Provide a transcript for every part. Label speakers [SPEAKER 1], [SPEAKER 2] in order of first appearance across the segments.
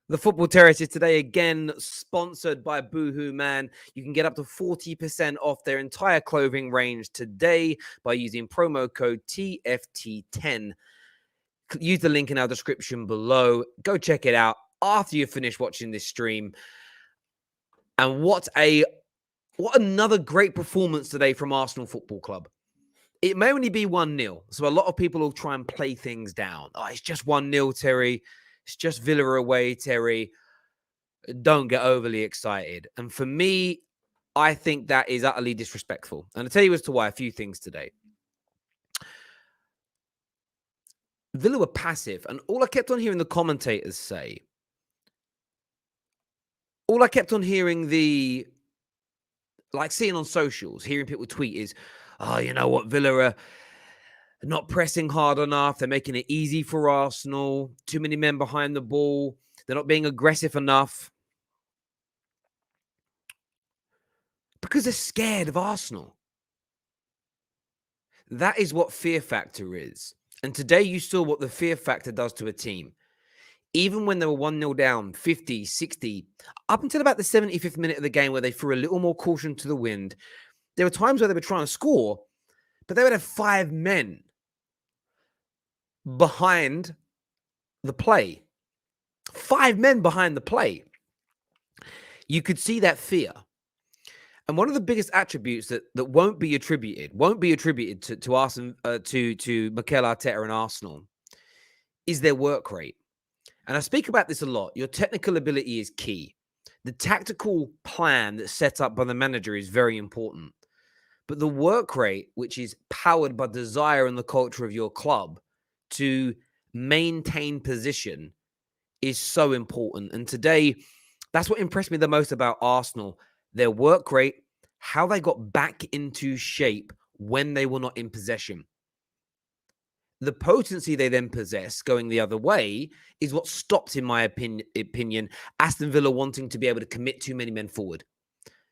[SPEAKER 1] The Football Terrace is today again sponsored by Boohoo Man. You can get up to 40% off their entire clothing range today by using promo code TFT10. Use the link in our description below. Go check it out after you finish watching this stream. And what another great performance today from Arsenal Football Club. It may only be 1-0, so a lot of people will try and play things down. Oh, it's just 1-0, Terry. It's just Villa away, Terry. Don't get overly excited. And for me, I think that is utterly disrespectful. And I'll tell you as to why. A few things today. Villa were passive. And all I kept on hearing the commentators say, all I kept on hearing seeing on socials, hearing people tweet is, oh, you know what, Villa are not pressing hard enough. They're making it easy for Arsenal. Too many men behind the ball. They're not being aggressive enough. Because they're scared of Arsenal. That is what fear factor is. And today you saw what the fear factor does to a team. Even when they were 1-0 down, 50, 60, up until about the 75th minute of the game where they threw a little more caution to the wind, there were times where they were trying to score, but they would have 5 men behind the play. 5 men behind the play. You could see that fear. And one of the biggest attributes that won't be attributed to Arsenal, to Mikel Arteta and Arsenal is their work rate. And I speak about this a lot. Your technical ability is key. The tactical plan that's set up by the manager is very important. But the work rate, which is powered by desire and the culture of your club to maintain position, is so important. And today, that's what impressed me the most about Arsenal. Their work rate, how they got back into shape when they were not in possession. The potency they then possess going the other way is what stopped, in my opinion, Aston Villa wanting to be able to commit too many men forward.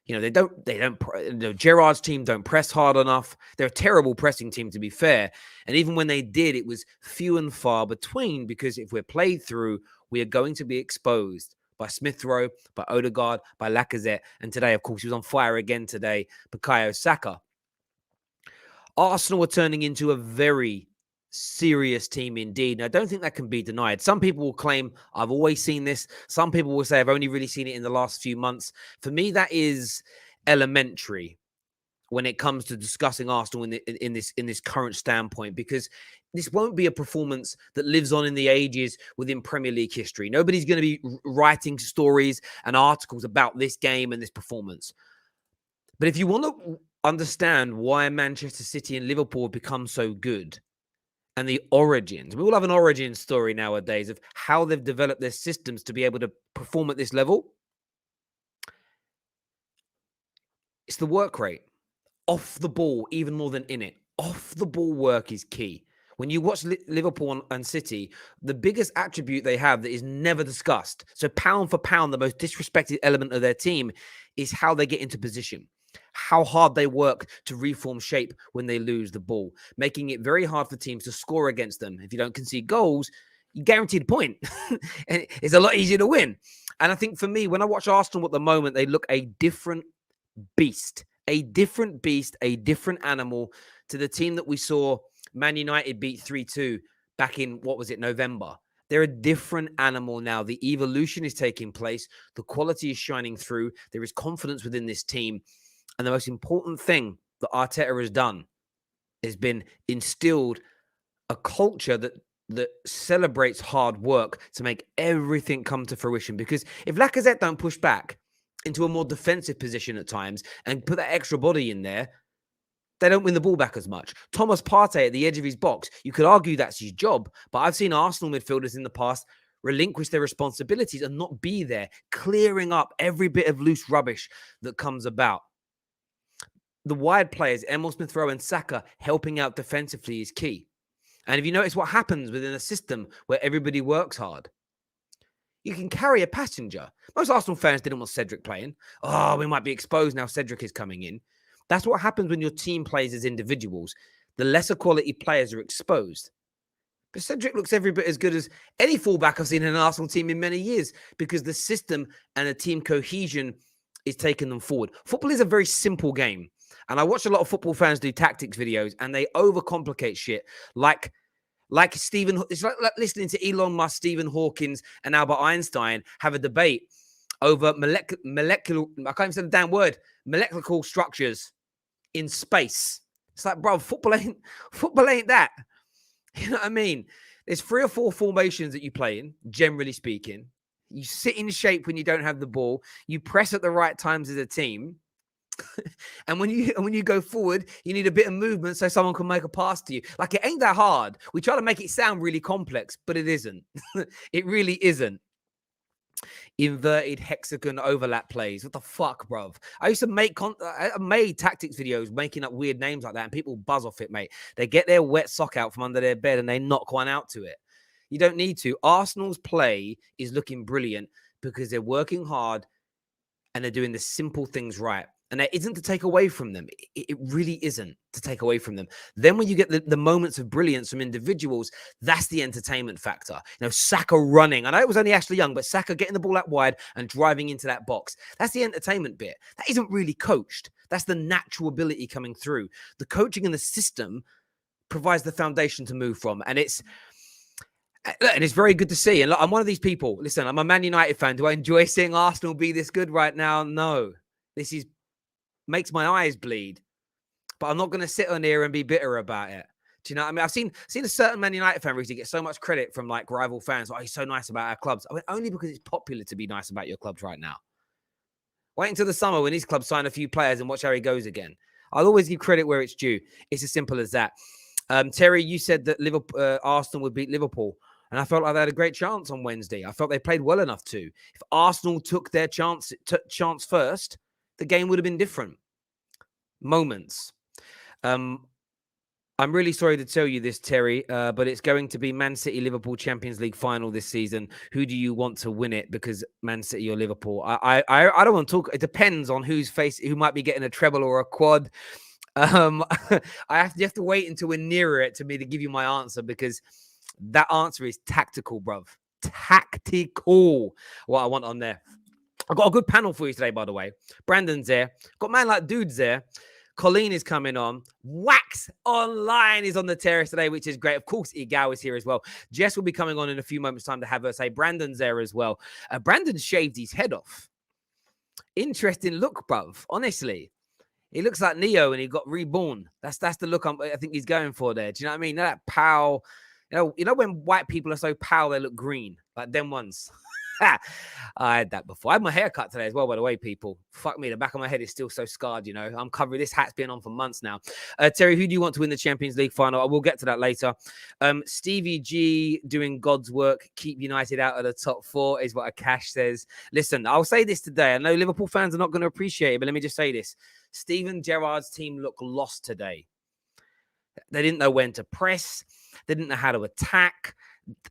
[SPEAKER 1] You know, Gerrard's team don't press hard enough. They're a terrible pressing team, to be fair. And even when they did, it was few and far between, because if we're played through, we are going to be exposed by Smith Rowe, by Odegaard, by Lacazette. And today, of course, he was on fire again today, Bukayo Saka. Arsenal were turning into a very serious team indeed. And I don't think that can be denied. Some people will claim, I've always seen this. Some people will say, I've only really seen it in the last few months. For me, that is elementary when it comes to discussing Arsenal in this current standpoint, because this won't be a performance that lives on in the ages within Premier League history. Nobody's going to be writing stories and articles about this game and this performance. But if you want to understand why Manchester City and Liverpool have become so good, and the origins, we all have an origin story nowadays of how they've developed their systems to be able to perform at this level. It's the work rate. Off the ball, even more than in it. Off the ball work is key. When you watch Liverpool and City, the biggest attribute they have that is never discussed, so pound for pound, the most disrespected element of their team, is how they get into position. How hard they work to reform shape when they lose the ball, making it very hard for teams to score against them. If you don't concede goals, you're guaranteed a point. And it's a lot easier to win. And I think for me, when I watch Arsenal at the moment, they look a different beast, a different animal to the team that we saw Man United beat 3-2 back in, November. They're a different animal now. The evolution is taking place. The quality is shining through. There is confidence within this team. And the most important thing that Arteta has done has been instilled a culture that celebrates hard work to make everything come to fruition. Because if Lacazette don't push back into a more defensive position at times and put that extra body in there, they don't win the ball back as much. Thomas Partey at the edge of his box, you could argue that's his job, but I've seen Arsenal midfielders in the past relinquish their responsibilities and not be there, clearing up every bit of loose rubbish that comes about. The wide players, Emil Smith Rowe and Saka, helping out defensively is key. And if you notice what happens within a system where everybody works hard, you can carry a passenger. Most Arsenal fans didn't want Cedric playing. Oh, we might be exposed now Cedric is coming in. That's what happens when your team plays as individuals. The lesser quality players are exposed. But Cedric looks every bit as good as any fullback I've seen in an Arsenal team in many years because the system and the team cohesion is taking them forward. Football is a very simple game. And I watch a lot of football fans do tactics videos and they overcomplicate shit like Stephen. It's like listening to Elon Musk, Stephen Hawkins, and Albert Einstein have a debate over molecular, I can't even say the damn word, molecular structures in space. It's like, bro, football ain't that. You know what I mean? There's 3 or 4 formations that you play in, generally speaking. You sit in shape when you don't have the ball. You press at the right times as a team. And when you go forward, you need a bit of movement so someone can make a pass to you. Like, it ain't that hard. We try to make it sound really complex, but it isn't. It really isn't. Inverted hexagon overlap plays. What the fuck, bruv? I used to I made tactics videos making up weird names like that, and people buzz off it, mate. They get their wet sock out from under their bed and they knock one out to it. You don't need to. Arsenal's play is looking brilliant because they're working hard and they're doing the simple things right. And that isn't to take away from them. It really isn't to take away from them. Then when you get the moments of brilliance from individuals, that's the entertainment factor. You know, Saka running. I know it was only Ashley Young, but Saka getting the ball out wide and driving into that box. That's the entertainment bit. That isn't really coached. That's the natural ability coming through. The coaching and the system provides the foundation to move from. And it's very good to see. And I'm one of these people. Listen, I'm a Man United fan. Do I enjoy seeing Arsenal be this good right now? No. This makes my eyes bleed. But I'm not going to sit on here and be bitter about it. Do you know what I mean? I've seen a certain Man United fan recently get so much credit from like rival fans. Oh, he's so nice about our clubs. I mean, only because it's popular to be nice about your clubs right now. Wait until the summer when these clubs sign a few players and watch how he goes again. I'll always give credit where it's due. It's as simple as that. Terry, you said that Arsenal would beat Liverpool. And I felt like they had a great chance on Wednesday. I felt they played well enough to. If Arsenal took their chance first, the game would have been different. Moments. I'm really sorry to tell you this, Terry, but it's going to be Man City Liverpool Champions League final this season. Who do you want to win it? Because Man City or Liverpool? I don't want to talk. It depends on who might be getting a treble or a quad. You have to wait until we're nearer it to me to give you my answer, because that answer is tactical, bruv. Tactical. What I want on there. I've got a good panel for you today, by the way. Brandon's there. Got man like dudes there. Colleen is coming on. Wax Online is on the terrace today, which is great. Of course, Igao is here as well. Jess will be coming on in a few moments' time to have her say. Brandon's there as well. Brandon shaved his head off. Interesting look, bruv. Honestly. He looks like Neo and he got reborn. That's the look I think he's going for there. Do you know what I mean? That pow. You know when white people are so pale they look green, like them ones. I had that before. I had my hair cut today as well, by the way, people. Fuck me, the back of my head is still so scarred, you know. I'm covering, this hat's been on for months now. Terry, who do you want to win the Champions League final? I will get to that later. Stevie G doing God's work. Keep United out of the top 4 is what Akash says. Listen, I'll say this today. I know Liverpool fans are not going to appreciate it, but let me just say this. Steven Gerrard's team looked lost today. They didn't know when to press. They didn't know how to attack.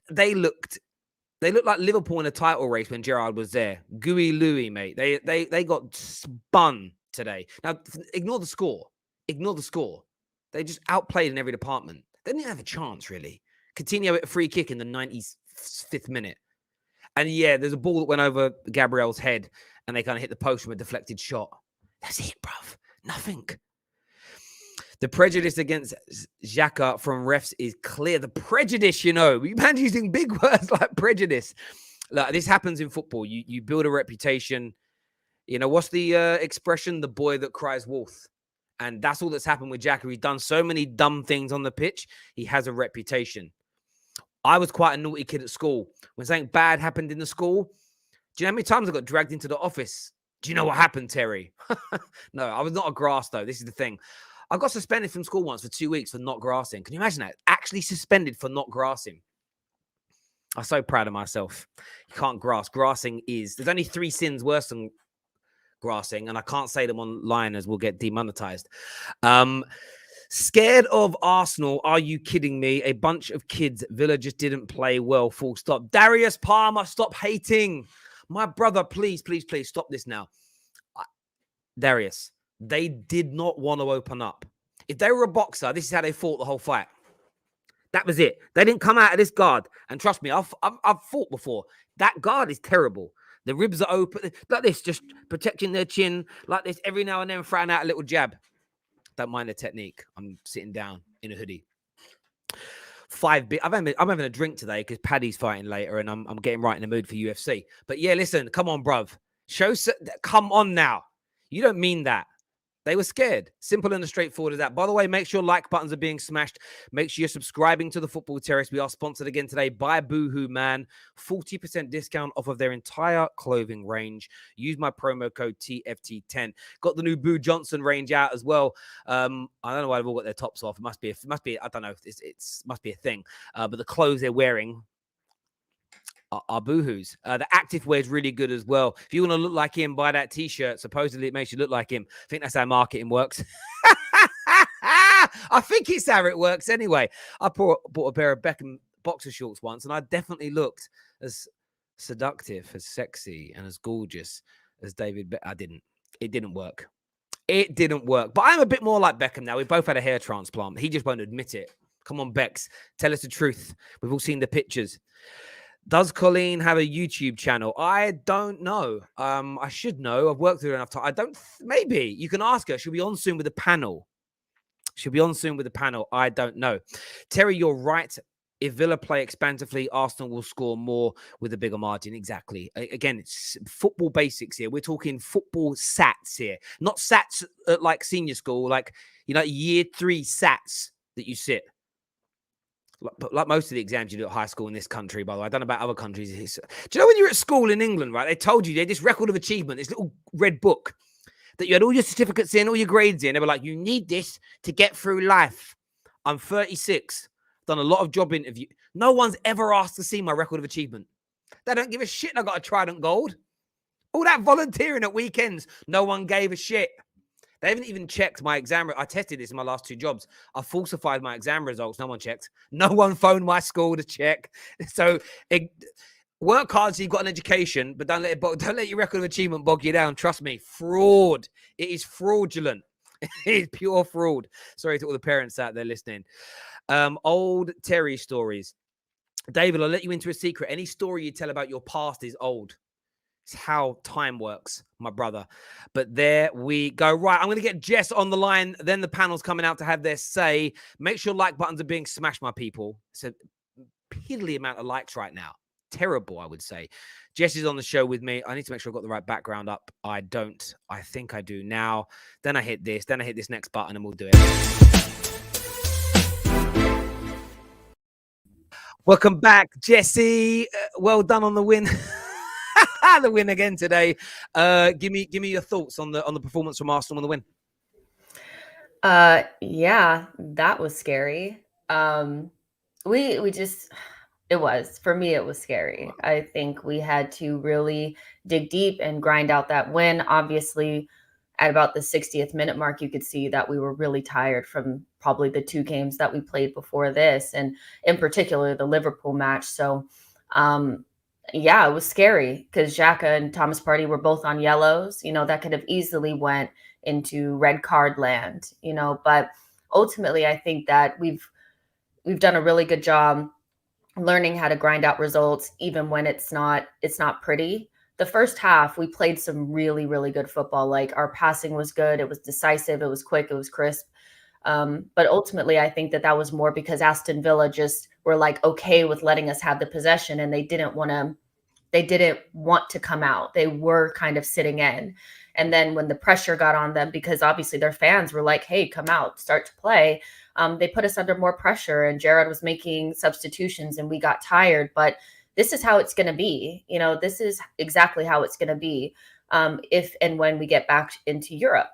[SPEAKER 1] They looked like Liverpool in a title race when Gerrard was there. Gooey Louie, mate. They got spun today. Now, ignore the score. Ignore the score. They just outplayed in every department. They didn't have a chance, really. Coutinho hit a free kick in the 95th minute. And yeah, there's a ball that went over Gabriel's head and they kind of hit the post from a deflected shot. That's it, bruv. Nothing. The prejudice against Xhaka from refs is clear. The prejudice, you know, man, using big words like prejudice. Like, this happens in football. You build a reputation. You know, what's the expression? The boy that cries wolf. And that's all that's happened with Xhaka. He's done so many dumb things on the pitch. He has a reputation. I was quite a naughty kid at school. When something bad happened in the school, do you know how many times I got dragged into the office? Do you know what happened, Terry? No, I was not a grass, though. This is the thing. I got suspended from school once for 2 weeks for not grassing. Can you imagine that? Actually suspended for not grassing. I'm so proud of myself. You can't grass. Grassing there's only 3 sins worse than grassing, and I can't say them online as we'll get demonetized. Scared of Arsenal? Are you kidding me? A bunch of kids. Villa just didn't play well. Full stop. Darius Palmer, stop hating. My brother, please, please, please stop this now. Darius. They did not want to open up. If they were a boxer, this is how they fought the whole fight. That was it. They didn't come out of this guard. And trust me, I've fought before. That guard is terrible. The ribs are open like this, just protecting their chin like this, every now and then throwing out a little jab. Don't mind the technique. I'm sitting down in a hoodie. I'm having a drink today because Paddy's fighting later, and I'm getting right in the mood for UFC. But yeah, listen, come on, bruv. Come on now. You don't mean that. They were scared. Simple and as straightforward as that. By the way, make sure like buttons are being smashed. Make sure you're subscribing to the Football Terrace. We are sponsored again today by Boohoo Man. 40% discount off of their entire clothing range. Use my promo code TFT10. Got the new Boo Johnson range out as well. I don't know why they've all got their tops off. It must be. I don't know. It must be a thing. But the clothes they're wearing are Boohoo's. The activewear is really good as well. If you want to look like him, buy that t-shirt. Supposedly it makes you look like him. I think that's how marketing works. I think it's how it works anyway. I bought a pair of Beckham boxer shorts once, and I definitely looked as seductive, as sexy, and as gorgeous as David. I didn't. It didn't work. It didn't work. But I'm a bit more like Beckham now. We both had a hair transplant. He just won't admit it. Come on, Bex. Tell us the truth. We've all seen the pictures. Does Colleen have a YouTube channel? I don't know. I should know. I've worked with her enough time. Maybe. You can ask her. She'll be on soon with a panel. I don't know. Terry, you're right. If Villa play expansively, Arsenal will score more with a bigger margin. Exactly. Again, it's football basics here. We're talking football sats here. Not sats at like senior school, like, year 3 sats that you sit. Like most of the exams you do at high school in this country, by the way. I don't know about other countries. Do you know when you're at school in England, right? They told you they had this record of achievement, this little red book that you had all your certificates in, all your grades in. They were like, you need this to get through life. I'm 36. Done a lot of job interviews. No one's ever asked to see my record of achievement. They don't give a shit. I got a Trident Gold. All that volunteering at weekends, no one gave a shit. They haven't even checked my exam. I tested this in my last 2 jobs. I falsified my exam results. No one checked. No one phoned my school to check. So work hard so you've got an education, but don't let your record of achievement bog you down. Trust me, fraud. It is fraudulent. It is pure fraud. Sorry to all the parents out there listening. Old Terry stories. David, I'll let you into a secret. Any story you tell about your past is old. It's how time works, my brother. But there we go. Right, I'm going to get Jess on the line. Then the panel's coming out to have their say. Make sure like buttons are being smashed, my people. It's a piddly amount of likes right now. Terrible, I would say. Jess is on the show with me. I need to make sure I've got the right background up. I don't. I think I do now. Then I hit this. Then I hit this next button and we'll do it. Welcome back, Jesse. Well done on the win. The win again today. Give me your thoughts on the performance from Arsenal on the win.
[SPEAKER 2] Yeah, that was scary. It was scary. I think we had to really dig deep and grind out that win. Obviously, at about the 60th minute mark, you could see that we were really tired from probably the 2 games that we played before this, and in particular the Liverpool match. So, yeah, it was scary because Xhaka and Thomas Partey were both on yellows. That could have easily went into red card land, but ultimately I think that we've done a really good job learning how to grind out results, even when it's not pretty. The first half, we played some really, really good football. Like, our passing was good. It was decisive. It was quick. It was crisp. But ultimately, I think that was more because Aston Villa just were like okay with letting us have the possession, and they didn't want to come out. They were kind of sitting in. And then when the pressure got on them, because obviously their fans were like, hey, come out, start to play, they put us under more pressure, and Jared was making substitutions and we got tired. But this is how it's going to be. This is exactly how it's going to be if and when we get back into Europe.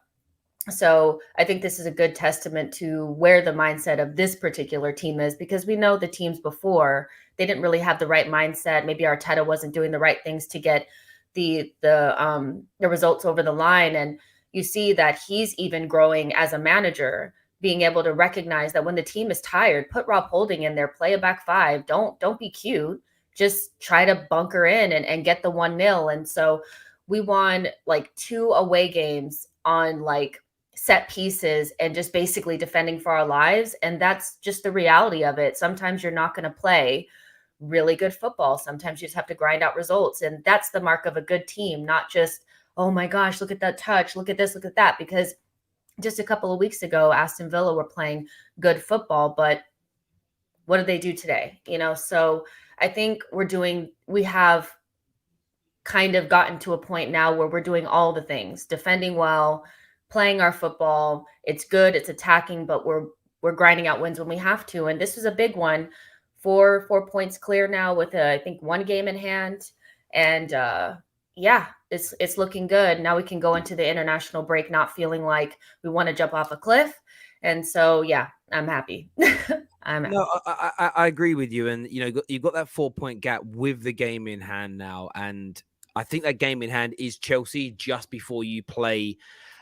[SPEAKER 2] So I think this is a good testament to where the mindset of this particular team is, because we know the teams before, they didn't really have the right mindset. Maybe Arteta wasn't doing the right things to get the results over the line. And you see that he's even growing as a manager, being able to recognize that when the team is tired, put Rob Holding in there, play a back 5. Don't be cute. Just try to bunker in and get the 1-0. And so we won like 2 away games on like set pieces and just basically defending for our lives. And that's just the reality of it. Sometimes you're not going to play really good football. Sometimes you just have to grind out results. And that's the mark of a good team, not just, oh my gosh, look at that touch, look at this, look at that. Because just a couple of weeks ago, Aston Villa were playing good football, but what did they do today? So I think we have kind of gotten to a point now where we're doing all the things, defending well, playing our football. It's good, it's attacking, but we're grinding out wins when we have to. And this was a big one. 4 points clear now with I think 1 game in hand. And yeah, it's looking good. Now we can go into the international break not feeling like we want to jump off a cliff. And so yeah, I'm happy.
[SPEAKER 1] No, I agree with you. And you've got that 4-point gap with the game in hand now. And I think that game in hand is Chelsea just before you play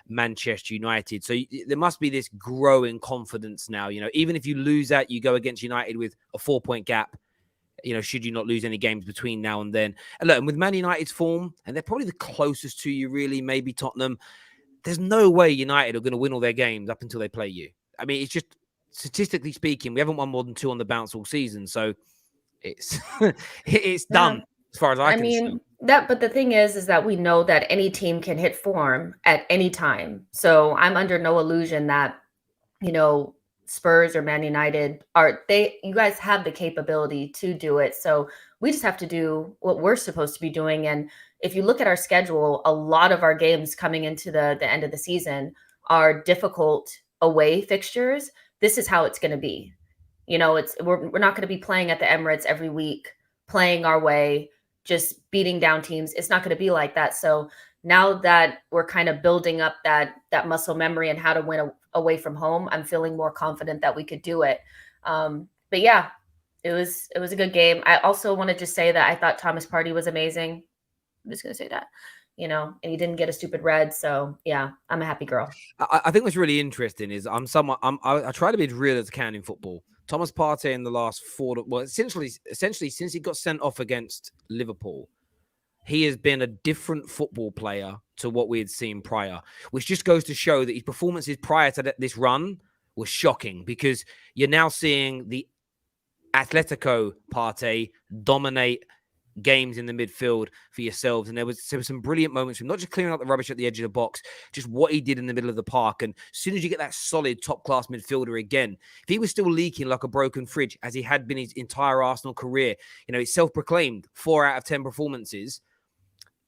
[SPEAKER 1] Manchester United. So there must be this growing confidence now. Even if you lose that, you go against United with a 4-point gap. Should you not lose any games between now and then. And look, and with Man United's form, and they're probably the closest to you, really, maybe Tottenham, there's no way United are going to win all their games up until they play you. I mean, it's just, statistically speaking, we haven't won more than 2 on the bounce all season. So it's it's done as far as I can see.
[SPEAKER 2] But the thing is that we know that any team can hit form at any time. So I'm under no illusion that, Spurs or Man United you guys have the capability to do it. So we just have to do what we're supposed to be doing. And if you look at our schedule, a lot of our games coming into the end of the season are difficult away fixtures. This is how it's going to be. We're not going to be playing at the Emirates every week, playing our way, just beating down teams. It's not going to be like that. So now that we're kind of building up that muscle memory and how to win away from home, I'm feeling more confident that we could do it. But yeah, it was a good game. I also want to just say that I thought Thomas Partey was amazing. I'm just going to say that, and he didn't get a stupid red. So yeah, I'm a happy girl.
[SPEAKER 1] I think what's really interesting is I try to be as real as I can in football. Thomas Partey in the last essentially since he got sent off against Liverpool, he has been a different football player to what we had seen prior, which just goes to show that his performances prior to this run were shocking, because you're now seeing the Atletico Partey dominate games in the midfield for yourselves. And there was some brilliant moments from not just clearing up the rubbish at the edge of the box, just what he did in the middle of the park. And as soon as you get that solid top-class midfielder again, if he was still leaking like a broken fridge, as he had been his entire Arsenal career, it's self-proclaimed 4 out of 10 performances,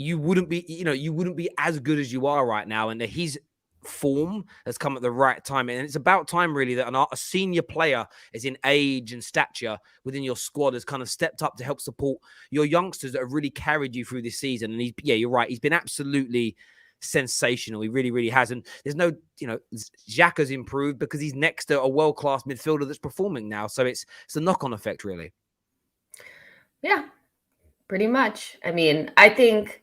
[SPEAKER 1] you wouldn't be as good as you are right now. And his form has come at the right time. And it's about time, really, that a senior player, as in age and stature within your squad, has kind of stepped up to help support your youngsters that have really carried you through this season. And you're right. He's been absolutely sensational. He really, really has. And there's no, Xhaka's improved because he's next to a world-class midfielder that's performing now. So it's a knock-on effect, really.
[SPEAKER 2] Yeah, pretty much. I mean, I think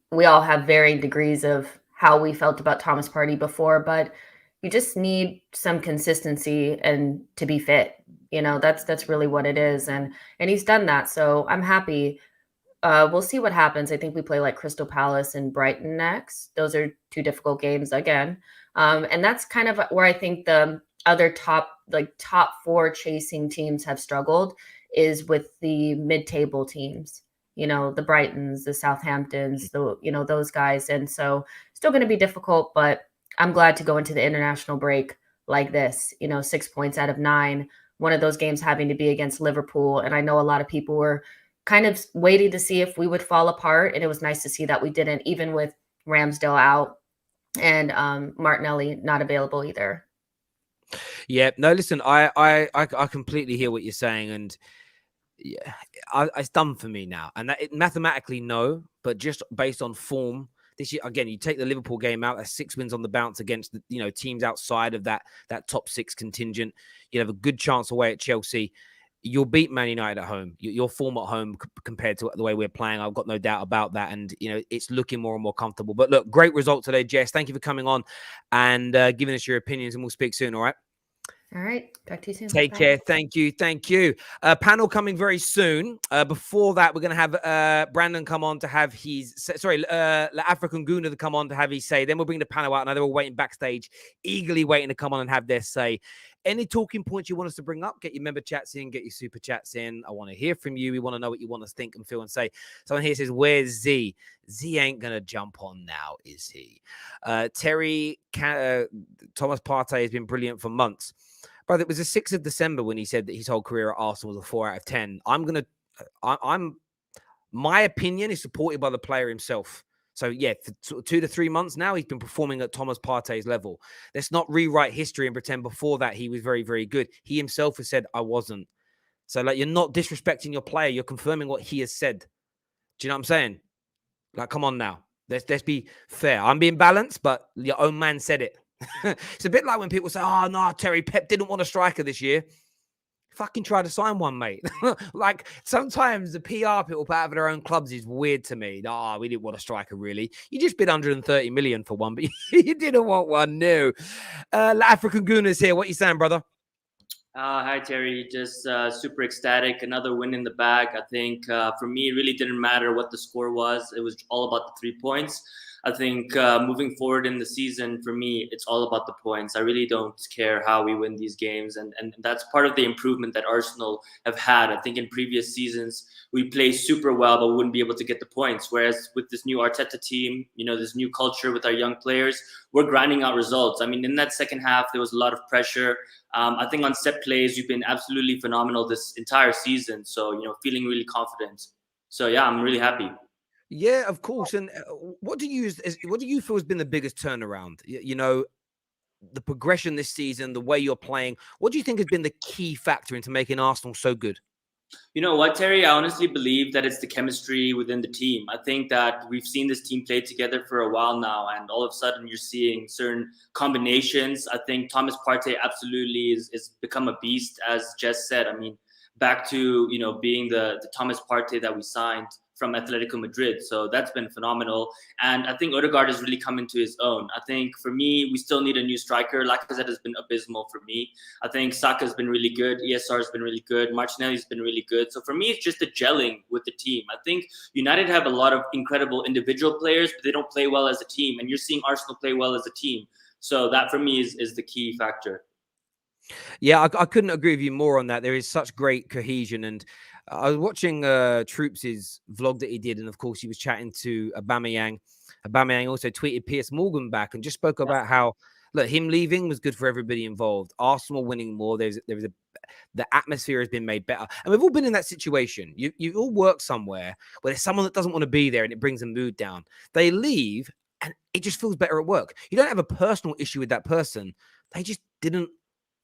[SPEAKER 2] we all have varying degrees of how we felt about Thomas Partey before, but you just need some consistency and to be fit. That's really what it is. And he's done that. So I'm happy. We'll see what happens. I think we play like Crystal Palace and Brighton next. Those are 2 difficult games again. And that's kind of where I think the other top 4 chasing teams have struggled, is with the mid-table teams. The Brightons, the Southamptons, those guys. And so still going to be difficult, but I'm glad to go into the international break like this, 6 points out of 9, one of those games having to be against Liverpool. And I know a lot of people were kind of waiting to see if we would fall apart. And it was nice to see that we didn't, even with Ramsdale out and Martinelli not available either.
[SPEAKER 1] Yeah, no, listen, I completely hear what you're saying. And yeah, it's done for me now. And mathematically, no, but just based on form this year, again, you take the Liverpool game out, that's 6 wins on the bounce against the, teams outside of that top 6 contingent. You have a good chance away at Chelsea. You'll beat Man United at home. Your form at home compared to the way we're playing, I've got no doubt about that. And, it's looking more and more comfortable. But look, great result today, Jess. Thank you for coming on and giving us your opinions, and we'll speak soon, all right?
[SPEAKER 2] All right. Talk to you soon.
[SPEAKER 1] Take
[SPEAKER 2] Bye.
[SPEAKER 1] care. Thank you. Thank you. Panel coming very soon. Before that, we're going to have Brandon come on to have his, African Gooner to come on to have his say. Then we'll bring the panel out. Now they're all waiting backstage, eagerly waiting to come on and have their say. Any talking points you want us to bring up, get your member chats in, get your super chats in. I want to hear from you. We want to know what you want us to think and feel and say. Someone here says, where's Z? Z ain't going to jump on now, is he? Thomas Partey has been brilliant for months. But it was the 6th of December when he said that his whole career at Arsenal was a 4 out of 10. My opinion is supported by the player himself. So, yeah, for 2 to 3 months now, he's been performing at Thomas Partey's level. Let's not rewrite history and pretend before that he was very, very good. He himself has said, I wasn't. So, like, you're not disrespecting your player. You're confirming what he has said. Do you know what I'm saying? Like, come on now. Let's be fair. I'm being balanced, but your own man said it. It's a bit like when people say, oh, no, Terry, Pep didn't want a striker this year. Fucking try to sign one, mate. Like, sometimes the PR people put out of their own clubs is weird to me. Oh, we didn't want a striker, really. You just bid 130 million for one, but you didn't want one, no. African Gooners here. What you saying, brother?
[SPEAKER 3] Hi, Terry. Just super ecstatic. Another win in the bag. I think for me, it really didn't matter what the score was. It was all about the 3 points. I think moving forward in the season, for me, it's all about the points. I really don't care how we win these games. And that's part of the improvement that Arsenal have had. I think in previous seasons, we play super well, but we wouldn't be able to get the points. Whereas with this new Arteta team, this new culture with our young players, we're grinding out results. I mean, in that second half, there was a lot of pressure. I think on set plays, you've been absolutely phenomenal this entire season. So, feeling really confident. So, yeah, I'm really happy.
[SPEAKER 1] Yeah, of course. And what do you feel has been the biggest turnaround? The progression this season, the way you're playing. What do you think has been the key factor into making Arsenal so good?
[SPEAKER 3] You know what, Terry? I honestly believe that it's the chemistry within the team. I think that we've seen this team play together for a while now, and all of a sudden you're seeing certain combinations. I think Thomas Partey absolutely is become a beast, as Jess said. I mean, back to being the Thomas Partey that we signed from Atletico Madrid. So that's been phenomenal. And I think Odegaard has really come into his own. I think for me, we still need a new striker. Lacazette has been abysmal for me. I think Saka has been really good. ESR has been really good. Martinelli's been really good. So for me, it's just the gelling with the team. I think United have a lot of incredible individual players, but they don't play well as a team. And you're seeing Arsenal play well as a team. So that for me is the key factor.
[SPEAKER 1] Yeah, I couldn't agree with you more on that. There is such great cohesion. And I was watching Troops' vlog that he did. And of course, he was chatting to Aubameyang. Aubameyang also tweeted Piers Morgan back and just spoke about how, look, him leaving was good for everybody involved. Arsenal winning more. The atmosphere has been made better. And we've all been in that situation. You all work somewhere where there's someone that doesn't want to be there and it brings the mood down. They leave and it just feels better at work. You don't have a personal issue with that person. They just didn't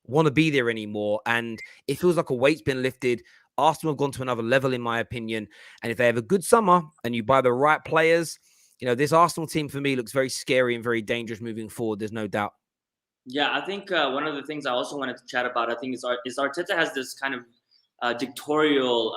[SPEAKER 1] want to be there anymore. And it feels like a weight's been lifted. Arsenal have gone to another level, in my opinion. And if they have a good summer and you buy the right players, this Arsenal team for me looks very scary and very dangerous moving forward. There's no doubt.
[SPEAKER 3] Yeah, I think one of the things I also wanted to chat about, I think, is Arteta has this kind of dictatorial,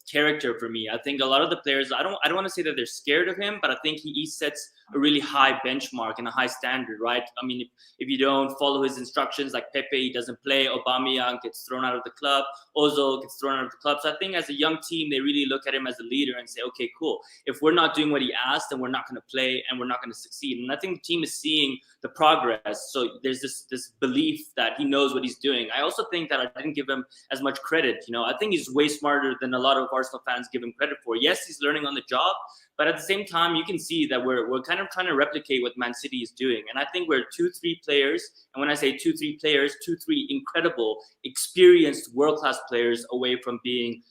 [SPEAKER 3] character for me. I think a lot of the players, I don't want to say that they're scared of him, but I think he sets a really high benchmark and a high standard, right? I mean, if you don't follow his instructions, like Pepe, he doesn't play. Aubameyang gets thrown out of the club. Ozil gets thrown out of the club. So I think as a young team, they really look at him as a leader and say, okay, cool. If we're not doing what he asked, then we're not going to play and we're not going to succeed. And I think the team is seeing the progress. So there's this belief that he knows what he's doing. I also think that I didn't give him as much credit. I think he's way smarter than a lot of Arsenal fans give him credit for. Yes, he's learning on the job, but at the same time, you can see that we're kind of trying to replicate what Man City is doing. And I think we're 2-3 players. And when I say 2-3 players, 2-3 incredible, experienced, world-class players away from being,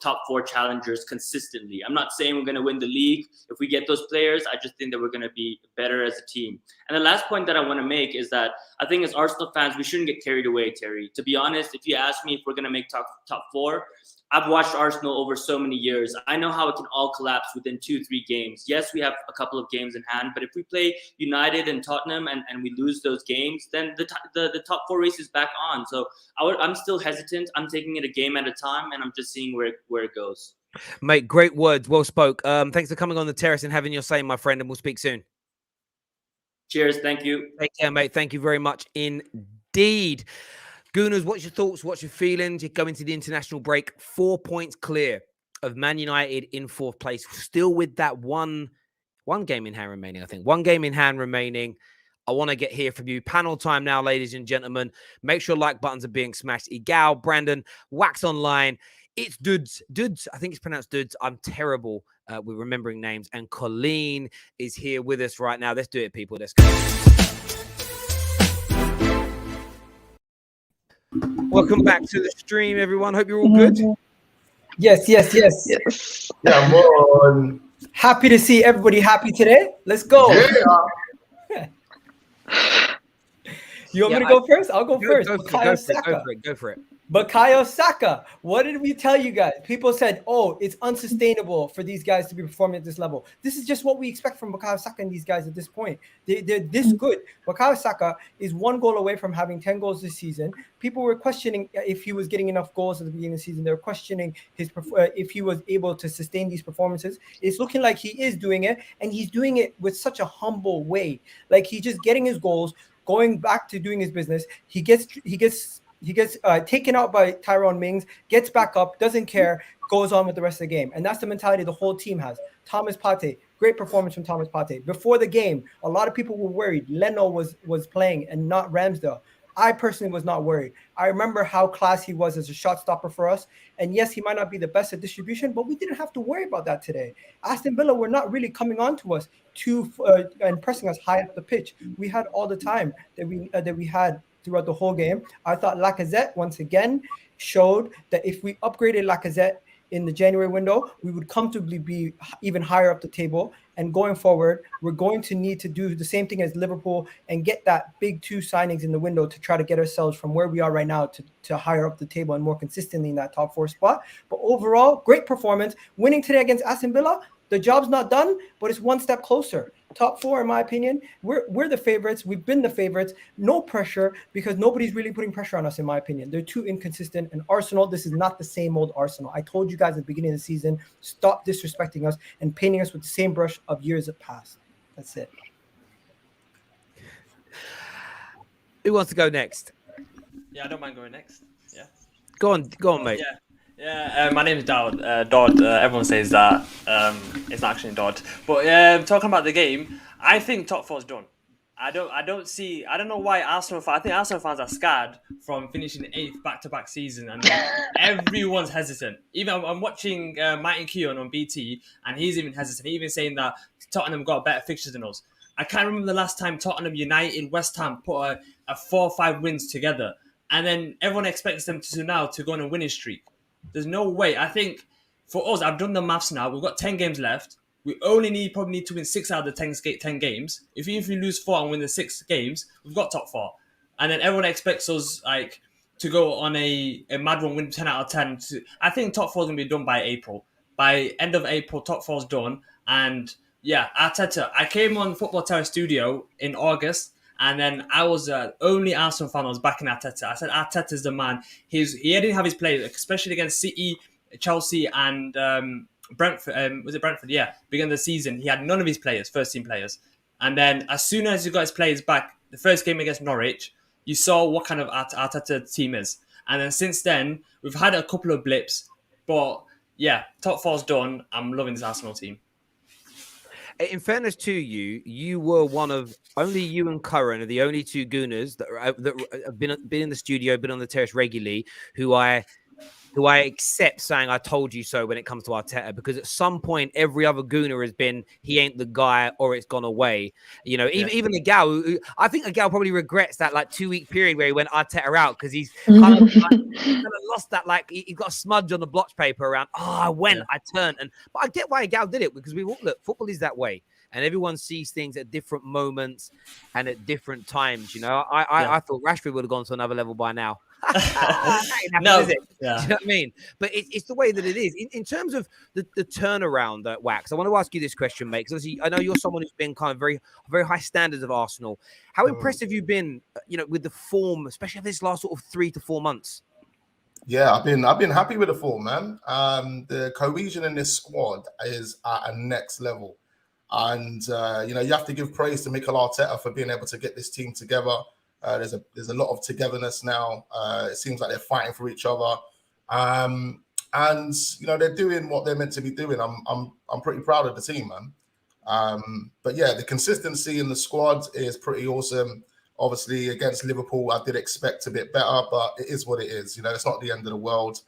[SPEAKER 3] top 4 challengers consistently. I'm not saying we're going to win the league. If we get those players, I just think that we're going to be better as a team. And the last point that I want to make is that I think as Arsenal fans, we shouldn't get carried away, Terry. To be honest, if you ask me if we're going to make top 4, I've watched Arsenal over so many years. I know how it can all collapse within 2-3 games. Yes, we have a couple of games in hand, but if we play United and Tottenham and we lose those games, then the top 4 race is back on. So I'm still hesitant. I'm taking it a game at a time, and I'm just seeing where it goes.
[SPEAKER 1] Mate, great words. Well spoke. Thanks for coming on the terrace and having your say, my friend, and we'll speak soon.
[SPEAKER 3] Cheers. Thank you.
[SPEAKER 1] Take care, mate. Thank you very much indeed. indeed. Gooners, what's your thoughts? What's your feelings? You're going to the international break, 4 points clear of Man United in 4th place, still with that one game in hand remaining, I think. 1 game in hand remaining. I want to hear from you. Panel time now, ladies and gentlemen. Make sure like buttons are being smashed. Igal, Brandon, Wax Online. It's Dudes. Dudes, I think it's pronounced Dudes. I'm terrible with remembering names. And Colleen is here with us right now. Let's do it, people. Let's go. Welcome back to the stream, everyone. Hope you're all good.
[SPEAKER 4] Yes.
[SPEAKER 5] Come on.
[SPEAKER 4] Happy to see everybody happy today. Let's go.
[SPEAKER 5] Yeah.
[SPEAKER 4] You want me to go first? I'll go first.
[SPEAKER 1] Go for it.
[SPEAKER 4] Bukayo Saka. What did we tell you guys? People said, oh, it's unsustainable for these guys to be performing at this level. This is just what we expect from Bukayo Saka and these guys at this point. They're this good. Bukayo Saka is 1 goal away from having 10 goals this season. People were questioning if he was getting enough goals at the beginning of the season. They were questioning if he was able to sustain these performances. It's looking like he is doing it, and he's doing it with such a humble way. Like, he's just getting his goals, going back to doing his business. He gets taken out by Tyrone Mings, gets back up, doesn't care, goes on with the rest of the game. And that's the mentality the whole team has. Thomas Partey, great performance from Thomas Partey. Before the game, a lot of people were worried Leno was playing and not Ramsdale. I personally was not worried. I remember how class he was as a shot stopper for us. And yes, he might not be the best at distribution, but we didn't have to worry about that today. Aston Villa were not really coming on to us and pressing us high up the pitch. We had all the time that we had throughout the whole game. I thought Lacazette once again showed that if we upgraded Lacazette in the January window, we would comfortably be even higher up the table. And going forward, we're going to need to do the same thing as Liverpool and get that big 2 signings in the window to try to get ourselves from where we are right now to higher up the table and more consistently in that top 4 spot. But overall, great performance. Winning today against Aston Villa, the job's not done, but it's 1 step closer. Top 4, in my opinion. We're the favorites. We've been the favorites. No pressure, because nobody's really putting pressure on us, in my opinion. They're too inconsistent. And Arsenal, this is not the same old Arsenal. I told you guys at the beginning of the season, stop disrespecting us and painting us with the same brush of years past. That's it.
[SPEAKER 1] Who wants to go next?
[SPEAKER 6] Yeah, I don't mind going next. Yeah.
[SPEAKER 1] Go on, mate.
[SPEAKER 6] Yeah. My name is Dodd. Everyone says that. It's not actually Dodd. But talking about the game, I think top 4 is done. I don't know why Arsenal fans. I think Arsenal fans are scared from finishing 8th back-to-back season, and everyone's hesitant. Even I'm watching Martin Keown on BT, and he's even hesitant. He's even saying that Tottenham got better fixtures than us. I can't remember the last time Tottenham, United, West Ham put a 4 or 5 wins together, and then everyone expects them to now to go on a winning streak. There's no way. I think for us, I've done the maths now. We've got 10 games left. We only probably need to win 6 out of the 10 games. If we lose 4 and win the 6 games, we've got top 4. And then everyone expects us to go on a mad run, win 10 out of 10. I think top 4 is going to be done by April. By end of April, top 4 is done. And yeah, Arteta. I came on Football Terrace Studio in August, and then I was only Arsenal fan. I was backing Arteta. I said Arteta's the man. He didn't have his players, especially against City, Chelsea, and Brentford. Was it Brentford? Yeah, beginning of the season, he had none of his players, first team players. And then as soon as he got his players back, the first game against Norwich, you saw what kind of Arteta team is. And then since then, we've had a couple of blips, but yeah, top 4's done. I'm loving this Arsenal team.
[SPEAKER 1] In fairness to you, you were one of only you and Curran are the only 2 Gooners that have been in the studio, been on the terrace regularly, who I accept saying I told you so when it comes to Arteta, because at some point every other Gooner has been he ain't the guy or it's gone away. Even the Gal, I think the Gal probably regrets that 2-week period where he went Arteta out, because he's kind of lost that, he got a smudge on the blotch paper around. I turned, but I get why Gal did it, because look, football is that way. And everyone sees things at different moments and at different times. I thought Rashford would have gone to another level by now.
[SPEAKER 6] No,
[SPEAKER 1] is it? Yeah. Do you know what I mean? But it's the way that it is. In terms of the turnaround at Wax, I want to ask you this question, mate, because obviously I know you're someone who's been kind of very, very high standards of Arsenal. How impressed have you been, with the form, especially this last sort of 3 to 4 months?
[SPEAKER 5] Yeah, I've been happy with the form, man. The cohesion in this squad is at a next level. And, you have to give praise to Mikel Arteta for being able to get this team together. There's a lot of togetherness now. It seems like they're fighting for each other, and they're doing what they're meant to be doing. I'm pretty proud of the team, man. But yeah, the consistency in the squad is pretty awesome. Obviously, against Liverpool, I did expect a bit better, but it is what it is. It's not the end of the world.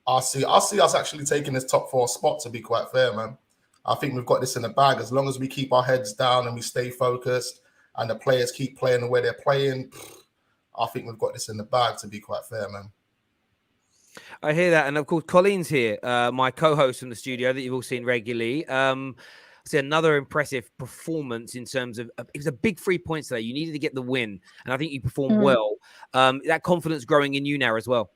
[SPEAKER 5] I'll see us actually taking this top 4 spot, to be quite fair, man. I think we've got this in the bag. As long as we keep our heads down and we stay focused and the players keep playing the way they're playing, I think we've got this in the bag, to be quite fair, man.
[SPEAKER 1] I hear that. And of course, Colleen's here, my co-host from the studio that you've all seen regularly. See another impressive performance in terms of it was a big 3 points today. You needed to get the win, and I think you performed well. That confidence growing in you now as well.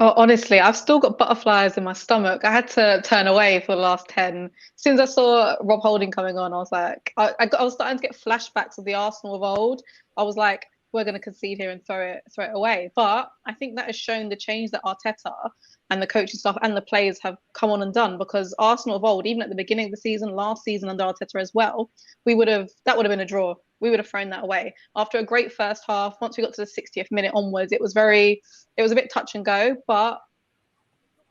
[SPEAKER 7] Oh, honestly, I've still got butterflies in my stomach. I had to turn away for the last 10. As soon as I saw Rob Holding coming on, I was like, I was starting to get flashbacks of the Arsenal of old. I was like, we're going to concede here and throw it away. But I think that has shown the change that Arteta and the coaching staff and the players have come on and done, because Arsenal of old, even at the beginning of the season, last season under Arteta as well, that would have been a draw. We would have thrown that away. After a great first half, once we got to the 60th minute onwards, it was a bit touch and go, but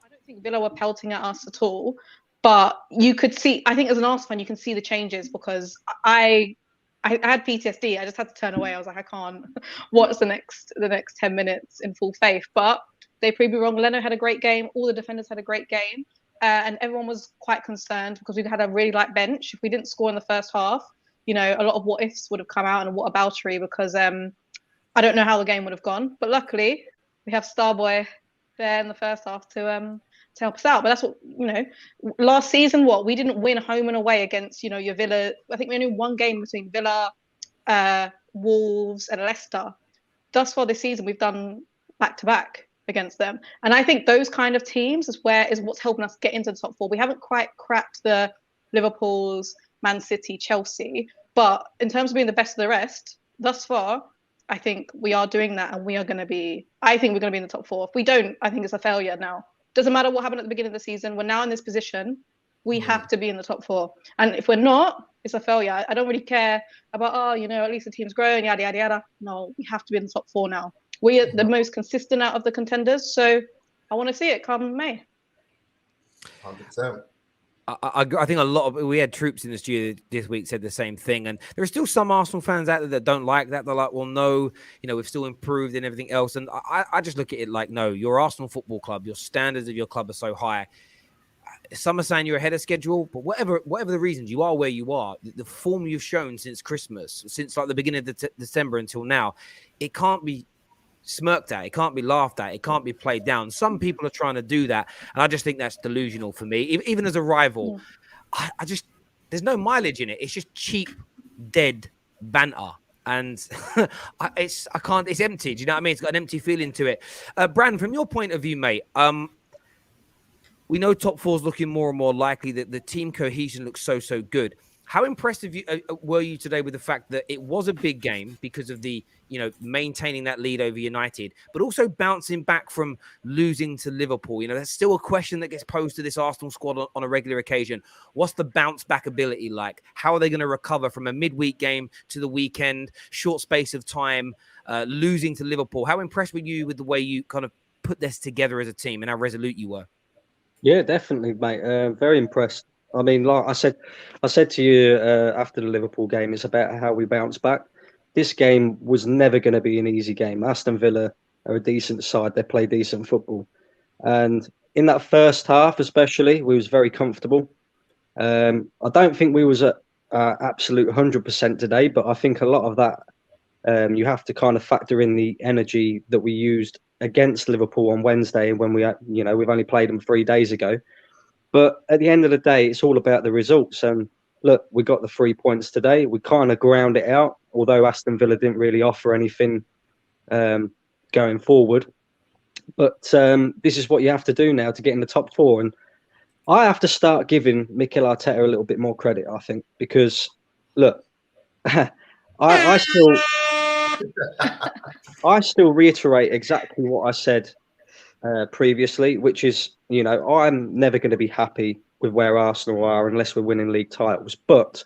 [SPEAKER 7] I don't think Villa were pelting at us at all. But you could see, I think as an Arsenal fan, you can see the changes, because I had PTSD. I just had to turn away. I was like, I can't watch the next 10 minutes in full faith. But they proved me wrong. Leno had a great game. All the defenders had a great game. And everyone was quite concerned because we had a really light bench. If we didn't score in the first half, a lot of what ifs would have come out and what aboutery, because I don't know how the game would have gone. But luckily, we have Starboy there in the first half to help us out. But that's what, last season, we didn't win home and away against, your Villa. I think we only won one game between Villa, Wolves and Leicester. Thus far this season, we've done back-to-back against them. And I think those kind of teams is what's helping us get into the top 4. We haven't quite cracked the Liverpools, Man City, Chelsea. But in terms of being the best of the rest, thus far, I think we are doing that, and I think we're going to be in the top 4. If we don't, I think it's a failure now. Doesn't matter what happened at the beginning of the season. We're now in this position. We have to be in the top 4. And if we're not, it's a failure. I don't really care about, at least the team's grown, yada, yada, yada. No, we have to be in the top 4 now. We are the most consistent out of the contenders. So I want to see it come May.
[SPEAKER 5] 100%.
[SPEAKER 1] I think we had troops in the studio this week said the same thing, and there are still some Arsenal fans out there that don't like that. They're like, well, no, we've still improved and everything else. And I just look at it like, no, you're Arsenal Football Club. Your standards of your club are so high. Some are saying you're ahead of schedule, but whatever the reasons, you are where you are. The form you've shown since Christmas, since like the beginning of December until now, it can't be smirked at, it can't be laughed at, it can't be played down. Some people are trying to do that, and I just think that's delusional for me. Even as a rival, I just, there's no mileage in it. It's just cheap, dead banter, and it's empty. Do you know what I mean? It's got an empty feeling to it. Brandon, from your point of view, mate, we know top 4 is looking more and more likely. That the team cohesion looks so good. How impressed were you today with the fact that it was a big game because of the, maintaining that lead over United, but also bouncing back from losing to Liverpool? That's still a question that gets posed to this Arsenal squad on a regular occasion. What's the bounce back ability like? How are they going to recover from a midweek game to the weekend, short space of time, losing to Liverpool? How impressed were you with the way you kind of put this together as a team and how resolute you were?
[SPEAKER 8] Yeah, definitely, mate. Very impressed. I mean, like I said to you after the Liverpool game, it's about how we bounce back. This game was never going to be an easy game. Aston Villa are a decent side. They play decent football. And in that first half especially, we was very comfortable. I don't think we was at absolute 100% today, but I think a lot of that, you have to kind of factor in the energy that we used against Liverpool on Wednesday when we've only played them 3 days ago. But at the end of the day, it's all about the results. And look, we got the 3 points today. We kind of ground it out, although Aston Villa didn't really offer anything going forward. But this is what you have to do now to get in the top 4. And I have to start giving Mikel Arteta a little bit more credit, I think, because, look, I still reiterate exactly what I said previously, which is, I'm never going to be happy with where Arsenal are unless we're winning league titles. But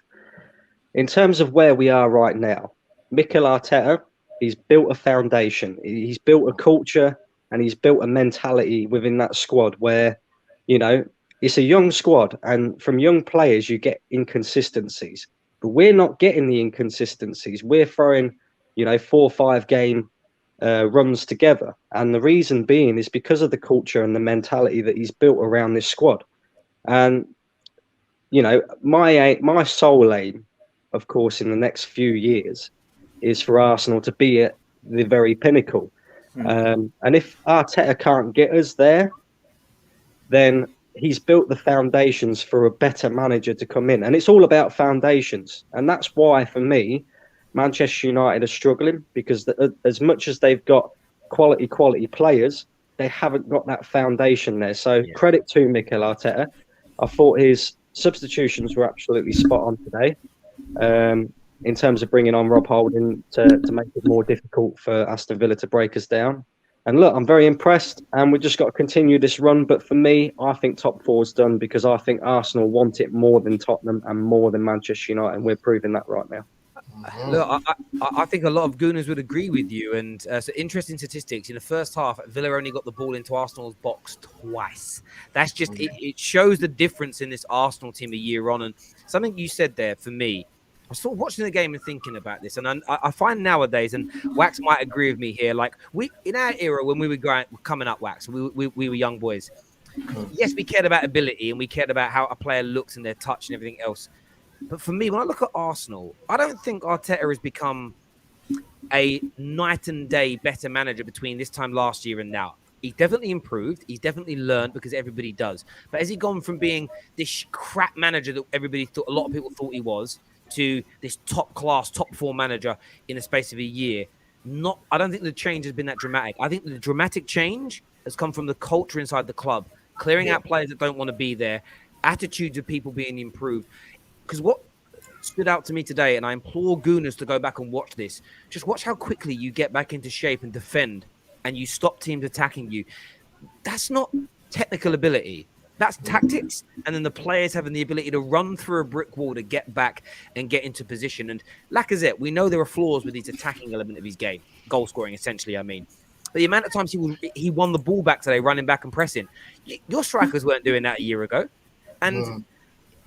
[SPEAKER 8] in terms of where we are right now, Mikel Arteta, he's built a foundation. He's built a culture and he's built a mentality within that squad where, you know, it's a young squad, and from young players you get inconsistencies. But we're not getting the inconsistencies. We're throwing, you know, 4 or 5 game runs together, and the reason being is because of the culture and the mentality that he's built around this squad. And you know, my sole aim, of course, in the next few years, is for Arsenal to be at the very pinnacle. And if Arteta can't get us there, then he's built the foundations for a better manager to come in. And it's all about foundations. And that's why, for me, Manchester United are struggling, because as much as they've got quality players, they haven't got that foundation there. So credit to Mikel Arteta. I thought his substitutions were absolutely spot on today, in terms of bringing on Rob Holding to make it more difficult for Aston Villa to break us down. And look, I'm very impressed, and we've just got to continue this run. But for me, I think top 4 is done, because I think Arsenal want it more than Tottenham and more than Manchester United, and we're proving that right now.
[SPEAKER 1] Look, I think a lot of Gooners would agree with you. And so interesting statistics. In the first half, Villa only got the ball into Arsenal's box twice. That's just, it shows the difference in this Arsenal team a year on. And something you said there, for me, I was sort of watching the game and thinking about this. And I find nowadays, and Wax might agree with me here, like in our era when we were coming up, Wax, we were young boys. Yes, we cared about ability and we cared about how a player looks and their touch and everything else. But for me, when I look at Arsenal, I don't think Arteta has become a night and day better manager between this time last year and now. He's definitely improved. He's definitely learned, because everybody does. But has he gone from being this crap manager that a lot of people thought he was, to this top class, top 4 manager in the space of a year? I don't think the change has been that dramatic. I think the dramatic change has come from the culture inside the club, clearing out players that don't want to be there, attitudes of people being improved. Because what stood out to me today, and I implore Gooners to go back and watch this, just watch how quickly you get back into shape and defend, and you stop teams attacking you. That's not technical ability. That's tactics. And then the players having the ability to run through a brick wall to get back and get into position. And Lacazette, we know there are flaws with his attacking element of his game, goal scoring, essentially, I mean. But the amount of times he won the ball back today, running back and pressing, your strikers weren't doing that a year ago. And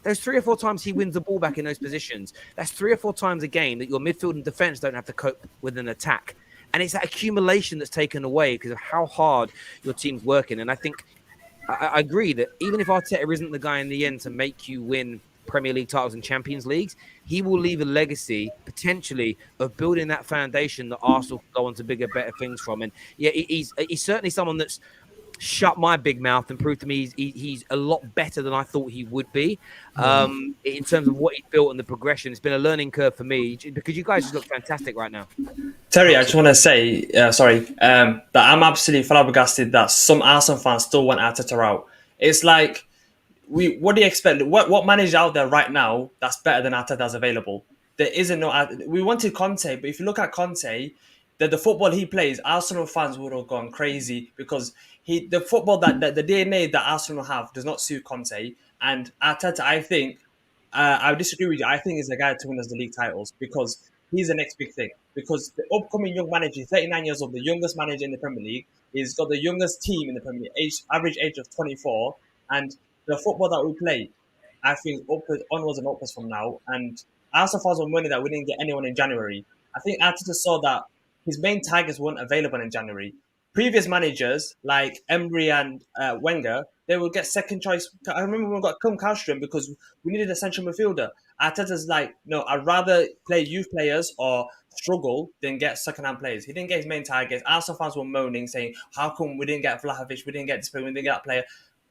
[SPEAKER 1] there's 3 or 4 times he wins the ball back in those positions. That's 3 or 4 times a game that your midfield and defense don't have to cope with an attack. And it's that accumulation that's taken away because of how hard your team's working. And I think I agree that even if Arteta isn't the guy in the end to make you win Premier League titles and Champions Leagues, he will leave a legacy potentially of building that foundation that Arsenal can go on to bigger, better things from. And yeah, he's certainly someone that's shut my big mouth and proved to me he's a lot better than I thought he would be, in terms of what he's built and the progression. It's been a learning curve for me, because you guys just look fantastic right now.
[SPEAKER 6] Terry, I just want to say, that I'm absolutely flabbergasted that some Arsenal fans still want Arteta out. It's like, what do you expect? What manager out there right now that's better than Arteta that's available? There isn't no. We wanted Conte, but if you look at Conte, the football he plays, Arsenal fans would have gone crazy, because the football that the DNA that Arsenal have does not suit Conte. And Arteta, I think, I disagree with you. I think he's the guy to win us the league titles, because he's the next big thing. Because the upcoming young manager, 39 years old, the youngest manager in the Premier League, he's got the youngest team in the Premier League, average age of 24, and the football that we play, I think, onwards and upwards from now. And Arsenal fans were moaning that we didn't get anyone in January. I think Arteta saw that his main targets weren't available in January. Previous managers like Emery and Wenger, they would get second choice. I remember when we got Kallstrom because we needed a central midfielder. Arteta's like, no, I'd rather play youth players or struggle than get second-hand players. He didn't get his main targets. Arsenal fans were moaning, saying, how come we didn't get Vlahovic, we didn't get this player, we didn't get that player.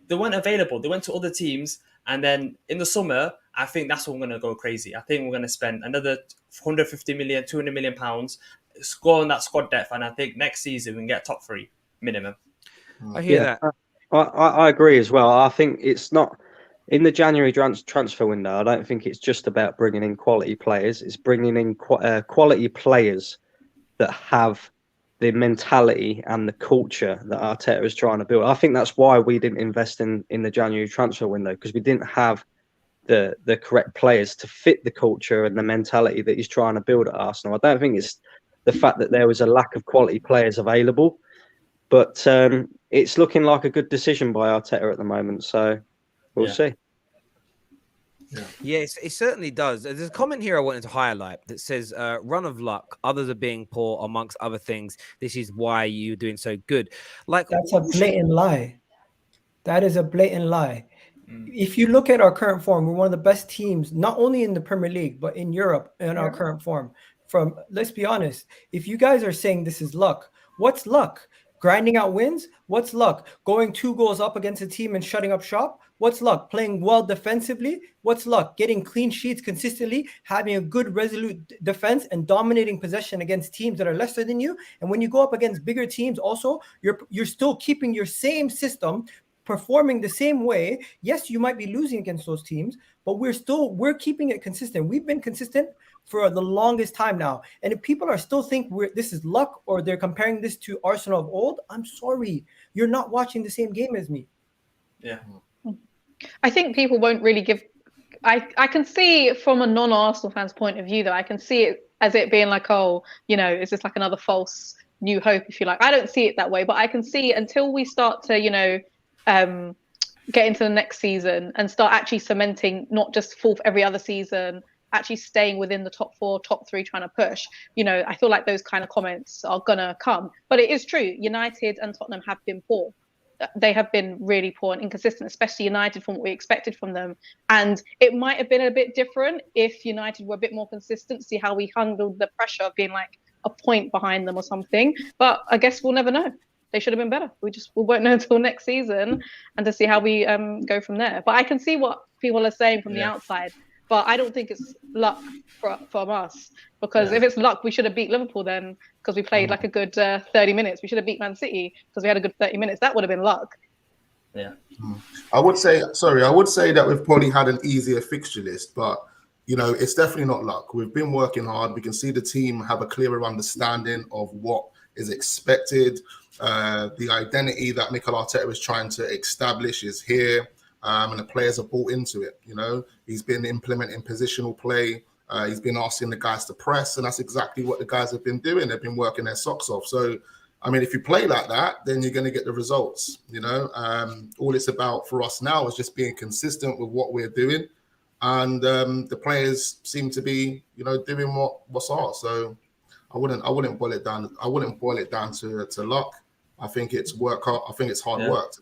[SPEAKER 6] They weren't available. They went to other teams. And then in the summer, I think that's when we're going to go crazy. I think we're going to spend another 150 million, 200 million pounds, score on that squad depth. And I think next season we can get top 3 minimum.
[SPEAKER 1] I hear that.
[SPEAKER 8] I agree as well. I think it's not in the January transfer window. I don't think it's just about bringing in quality players. It's bringing in quality players that have the mentality and the culture that Arteta is trying to build. I think that's why we didn't invest in the January transfer window, because we didn't have the correct players to fit the culture and the mentality that he's trying to build at Arsenal. I don't think it's the fact that there was a lack of quality players available, but it's looking like a good decision by Arteta at the moment. So we'll see.
[SPEAKER 1] Yes, it certainly does. There's a comment here I wanted to highlight that says, run of luck, others are being poor, amongst other things. This is why you're doing so good. Like,
[SPEAKER 4] that's a blatant lie. That is a blatant lie. If you look at our current form, we're one of the best teams, not only in the Premier League, but in Europe in our current form. Let's be honest, if you guys are saying this is luck, what's luck? Grinding out wins? What's luck? Going 2 goals up against a team and shutting up shop? What's luck? Playing well defensively? What's luck? Getting clean sheets consistently, having a good resolute defense and dominating possession against teams that are lesser than you. And when you go up against bigger teams also, you're still keeping your same system, performing the same way. Yes, you might be losing against those teams, but we're keeping it consistent. We've been consistent for the longest time now. And if people are still think this is luck or they're comparing this to Arsenal of old, I'm sorry. You're not watching the same game as me.
[SPEAKER 6] Yeah.
[SPEAKER 7] I think people won't really give. I can see from a non-Arsenal fan's point of view, though, I can see it as it being like, oh, is this like another false new hope, if you like? I don't see it that way, but I can see until we start to, get into the next season and start actually cementing not just fourth every other season, actually staying within the top 4, top 3, trying to push. I feel like those kind of comments are gonna come. But it is true, United and Tottenham have been poor. They have been really poor and inconsistent, especially United from what we expected from them. And it might have been a bit different if United were a bit more consistent, see how we handled the pressure of being like a point behind them or something. But I guess we'll never know. They should have been better. We won't know until next season and to see how we go from there. But I can see what people are saying from the outside. But I don't think it's luck from us, because if it's luck, we should have beat Liverpool then, because we played like a good 30 minutes. We should have beat Man City because we had a good 30 minutes. That would have been luck.
[SPEAKER 6] Yeah.
[SPEAKER 5] I would say that we've probably had an easier fixture list, but it's definitely not luck. We've been working hard. We can see the team have a clearer understanding of what is expected. The identity that Mikel Arteta is trying to establish is here. And the players are bought into it. He's been implementing positional play. He's been asking the guys to press, and that's exactly what the guys have been doing. They've been working their socks off. So, if you play like that, then you're going to get the results. All it's about for us now is just being consistent with what we're doing, and the players seem to be, doing what's ours. So, I wouldn't boil it down. I wouldn't boil it down to luck. I think it's work hard. I think it's hard work.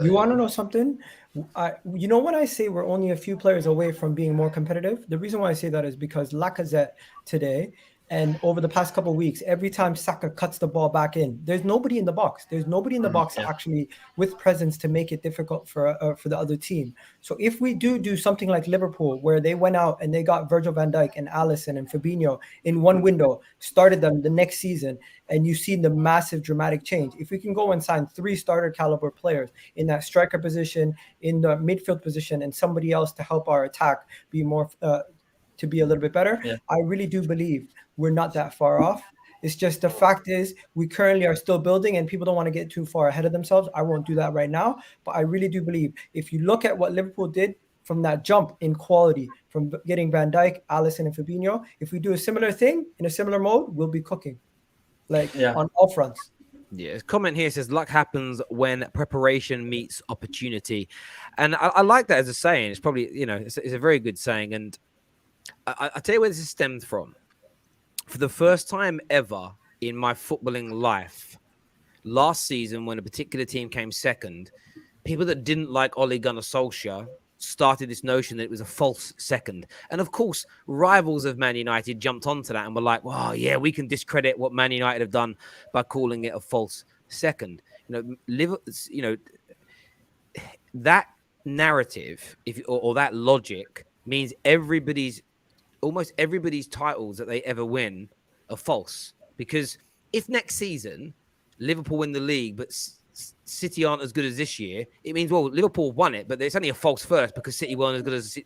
[SPEAKER 4] You want to know something? When I say we're only a few players away from being more competitive, the reason why I say that is because Lacazette today and over the past couple of weeks, every time Saka cuts the ball back in, there's nobody in the box. There's nobody in the box actually with presence to make it difficult for the other team. So if we do something like Liverpool, where they went out and they got Virgil van Dijk and Alisson and Fabinho in one window, started them the next season, and you've seen the massive dramatic change. If we can go and sign 3 starter caliber players in that striker position, in the midfield position, and somebody else to help our attack be more to be a little bit better, I really do believe we're not that far off. It's just the fact is we currently are still building, and people don't want to get too far ahead of themselves. I won't do that right now, but I really do believe if you look at what Liverpool did from that jump in quality, from getting Van Dijk, Alisson, and Fabinho, if we do a similar thing in a similar mode, we'll be cooking on all fronts.
[SPEAKER 1] Yeah, comment here says luck happens when preparation meets opportunity, and I like that as a saying. It's probably it's a very good saying, and I tell you where this stemmed from. For the first time ever in my footballing life, last season when a particular team came second, people that didn't like Ole Gunnar Solskjaer started this notion that it was a false second. And of course, rivals of Man United jumped onto that and were like, well, yeah, we can discredit what Man United have done by calling it a false second. That narrative or that logic means almost everybody's titles that they ever win are false. Because if next season Liverpool win the league, but City aren't as good as this year, it means, well, Liverpool won it, but it's only a false first because City weren't as good as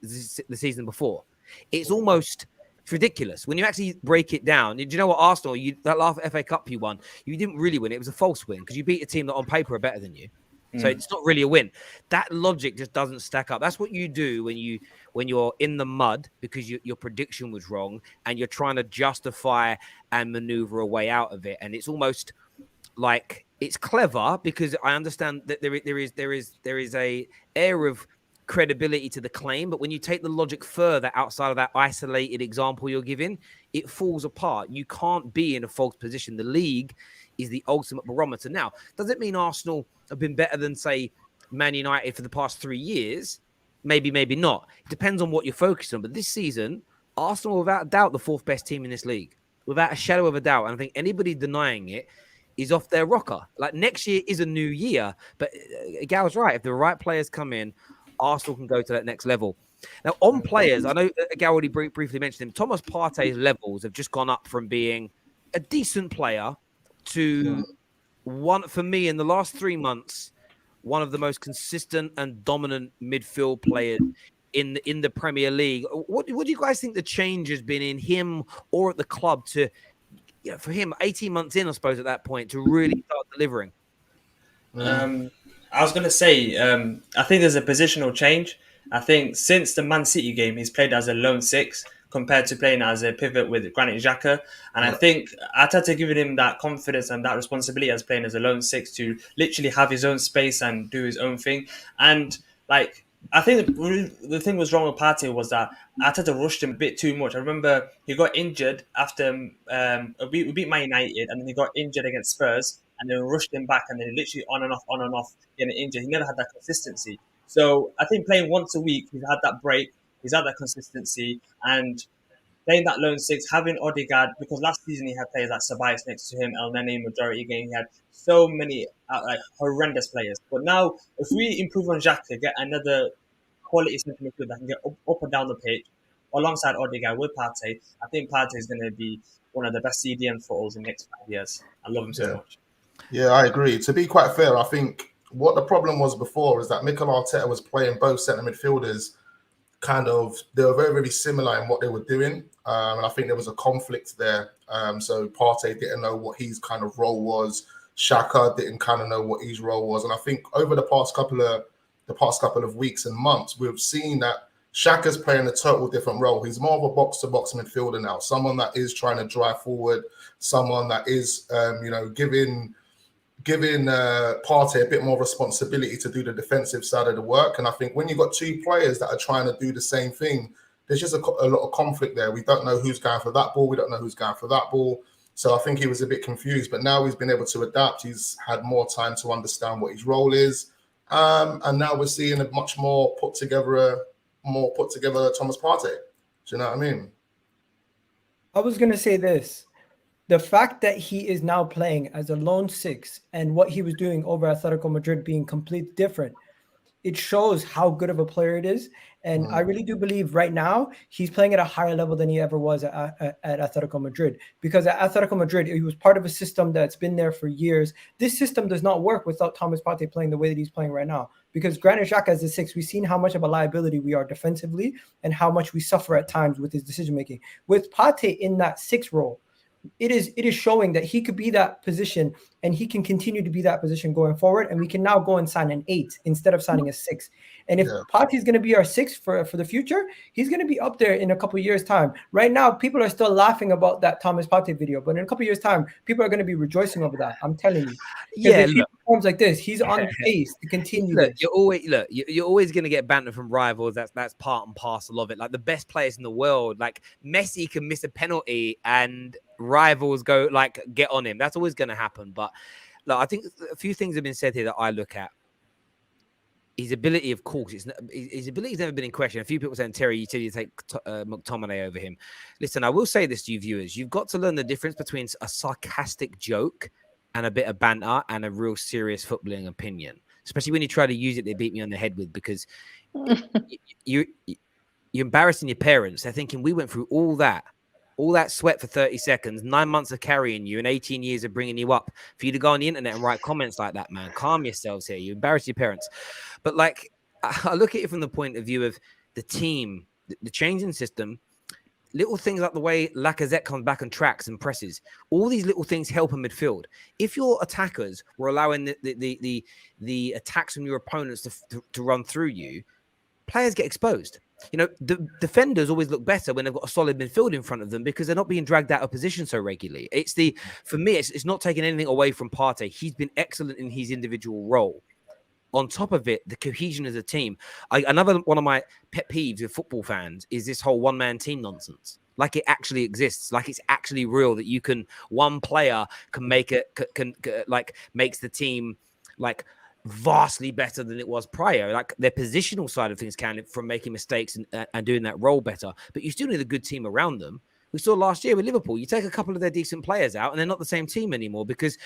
[SPEAKER 1] the season before. It's almost ridiculous when you actually break it down. Do you know what, Arsenal, that last FA Cup you won, you didn't really win. It was a false win because you beat a team that on paper are better than you. So it's not really a win. That logic just doesn't stack up. That's what you do when you're in the mud because your prediction was wrong and you're trying to justify and maneuver a way out of it. And it's almost like it's clever because I understand that there is a air of credibility to the claim, but when you take the logic further outside of that isolated example you're giving, it falls apart. You can't be in a false position. The league is the ultimate barometer. Now, does it mean Arsenal have been better than, say, Man United for the past 3 years? Maybe, maybe not. It depends on what you're focused on. But this season, Arsenal, without a doubt, the fourth best team in this league, without a shadow of a doubt. And I think anybody denying it is off their rocker. Like, next year is a new year, but Gal's right. If the right players come in, Arsenal can go to that next level. Now, on players, I know Gal already briefly mentioned him. Thomas Partey's levels have just gone up from being a decent player to one, for me, in the last 3 months, one of the most consistent and dominant midfield players in the Premier League. What do you guys think the change has been in him or at the club to, for him, 18 months in, I suppose, at that point, to really start delivering?
[SPEAKER 6] I was going to say, I think there's a positional change. I think since the Man City game, he's played as a lone six compared to playing as a pivot with Granit Xhaka. And I think Arteta giving him that confidence and that responsibility as playing as a lone six to literally have his own space and do his own thing. And like, I think the thing was wrong with Partey was that Arteta rushed him a bit too much. I remember he got injured after we beat Man United, and then he got injured against Spurs, and then rushed him back, and then literally on and off, getting injured. He never had that consistency. So I think playing once a week, he's had that break, he's had that consistency, and playing that lone six, having Odegaard, because last season he had players like Sabias next to him, El Nene majority game, he had so many horrendous players. But now, if we improve on Xhaka, get another quality centre midfielder that can get up and down the pitch, alongside Odegaard with Partey, I think Partey is going to be one of the best CDM footballers in the next 5 years. I love him so much.
[SPEAKER 5] Yeah, I agree. To be quite fair, I think what the problem was before is that Mikel Arteta was playing both centre midfielders they were very, very similar in what they were doing. And I think there was a conflict there. So Partey didn't know what his kind of role was. Xhaka didn't kind of know what his role was. And I think over the past couple of weeks and months, we've seen that Xhaka's playing a total different role. He's more of a box-to-box midfielder now, someone that is trying to drive forward, someone that is, giving Partey a bit more responsibility to do the defensive side of the work. And I think when you've got two players that are trying to do the same thing, there's just a lot of conflict there. We don't know who's going for that ball. We don't know who's going for that ball. So I think he was a bit confused. But now he's been able to adapt. He's had more time to understand what his role is. And now we're seeing a much more put together Thomas Partey. Do you know what I mean?
[SPEAKER 4] I was going to say this. The fact that he is now playing as a lone six and what he was doing over Atletico Madrid being completely different, it shows how good of a player it is. And I really do believe right now he's playing at a higher level than he ever was at Atletico Madrid. Because at Atletico Madrid, he was part of a system that's been there for years. This system does not work without Thomas Partey playing the way that he's playing right now. Because Granit Xhaka as a six, we've seen how much of a liability we are defensively and how much we suffer at times with his decision-making. With Partey in that six role, it is showing that he could be that position and he can continue to be that position going forward. And we can now go and sign an 8 instead of signing a 6. And if Partey is going to be our 6 for the future, he's going to be up there in a couple of years' time. Right now, people are still laughing about that Thomas Partey video, but in a couple of years' time, people are going to be rejoicing over that. I'm telling you. Yeah, if he performs like this, he's on pace to continue.
[SPEAKER 1] Look, you're always going to get banter from rivals. That's part and parcel of it. Like the best players in the world, like Messi can miss a penalty and rivals get on him. That's always going to happen. But look, I think a few things have been said here that I look at. His ability, of course, his ability's never been in question. A few people saying, Terry, you said you take McTominay over him. Listen, I will say this to you viewers. You've got to learn the difference between a sarcastic joke and a bit of banter and a real serious footballing opinion, especially when you try to use it, they beat me on the head with, because you're embarrassing your parents. They're thinking, we went through all that sweat for 30 seconds, 9 months of carrying you and 18 years of bringing you up for you to go on the internet and write comments like that, man. Calm yourselves here. You embarrass your parents. But like, I look at it from the point of view of the team, the changing system. little things like the way Lacazette comes back and tracks and presses. All these little things help in midfield. If your attackers were allowing the attacks from your opponents to run through you, players get exposed. You know, the defenders always look better when they've got a solid midfield in front of them because they're not being dragged out of position so regularly. For me, it's not taking anything away from Partey. He's been excellent in his individual role. On top of it, the cohesion as a team. Another one of my pet peeves with football fans is this whole one-man team nonsense. Like it actually exists, like it's actually real that one player can make it, makes the team like vastly better than it was prior. Like their positional side of things can from making mistakes and doing that role better, but you still need a good team around them. We saw last year with Liverpool, you take a couple of their decent players out and they're not the same team anymore because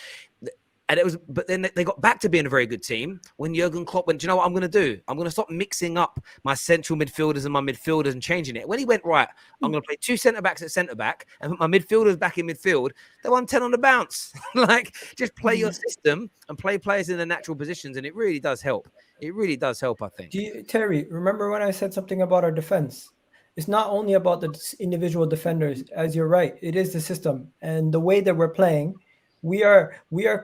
[SPEAKER 1] but then they got back to being a very good team when Jurgen Klopp went, do you know what I'm going to do? I'm going to stop mixing up my central midfielders and my midfielders and changing it. When he went, right, I'm going to play 2 centre-backs at centre-back and put my midfielders back in midfield, they won 10 on the bounce. Like, just play your system and play players in their natural positions, and it really does help. It really does help, I think.
[SPEAKER 4] Terry, remember when I said something about our defense? It's not only about the individual defenders, as you're right. It is the system and the way that we're playing. We are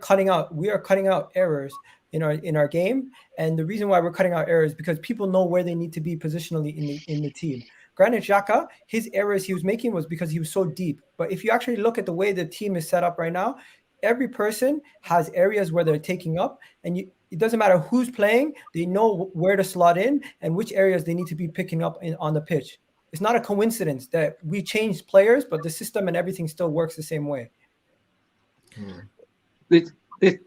[SPEAKER 4] cutting out errors in our game, and the reason why we're cutting out errors is because people know where they need to be positionally in the team. Granted, Xhaka, his errors he was making was because he was so deep. But if you actually look at the way the team is set up right now, every person has areas where they're taking up, and it doesn't matter who's playing, they know where to slot in and which areas they need to be picking up on the pitch. It's not a coincidence that we changed players, but the system and everything still works the same way.
[SPEAKER 8] This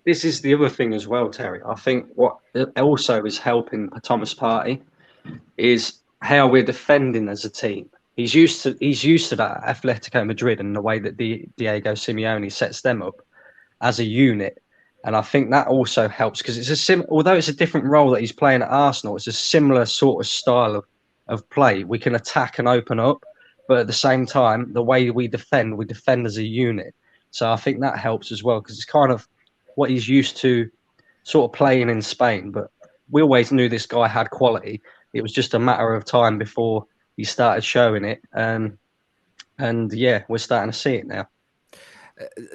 [SPEAKER 8] is the other thing as well, Terry. I think what also is helping Thomas Partey is how we're defending as a team. He's used to that Atletico Madrid and the way that Diego Simeone sets them up as a unit, and I think that also helps because although it's a different role that he's playing at Arsenal, it's a similar sort of style of play. We can attack and open up, but at the same time, the way we defend as a unit. So I think that helps as well because it's kind of what he's used to sort of playing in Spain. But we always knew this guy had quality. It was just a matter of time before he started showing it. And yeah, we're starting to see it now.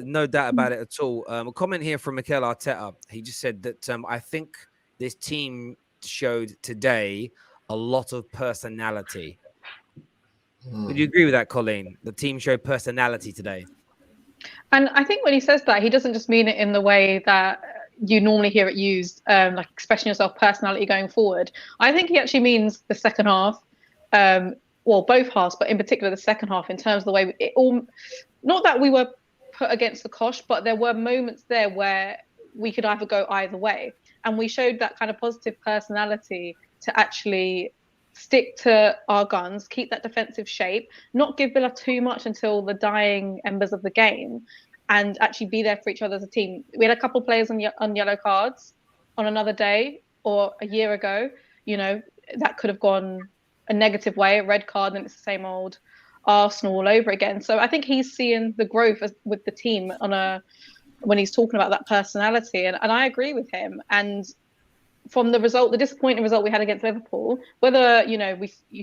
[SPEAKER 1] No doubt about it at all. A comment here from Mikel Arteta. He just said that I think this team showed today a lot of personality. Would you agree with that, Colleen? The team showed personality today.
[SPEAKER 7] And I think when he says that, he doesn't just mean it in the way that you normally hear it used, like expressing yourself, personality going forward. I think he actually means the second half, well, both halves, but in particular the second half in terms of the way it all, not that we were put against the cosh, but there were moments there where we could either go either way. And we showed that kind of positive personality to actually stick to our guns, keep that defensive shape, not give Villa too much until the dying embers of the game, and actually be there for each other as a team. We had a couple of players on yellow cards on another day or a year ago. You know, that could have gone a negative way, a red card, and it's the same old Arsenal all over again. So I think he's seeing the growth with the team when he's talking about that personality, and I agree with him. And from the disappointing result we had against Liverpool, whether you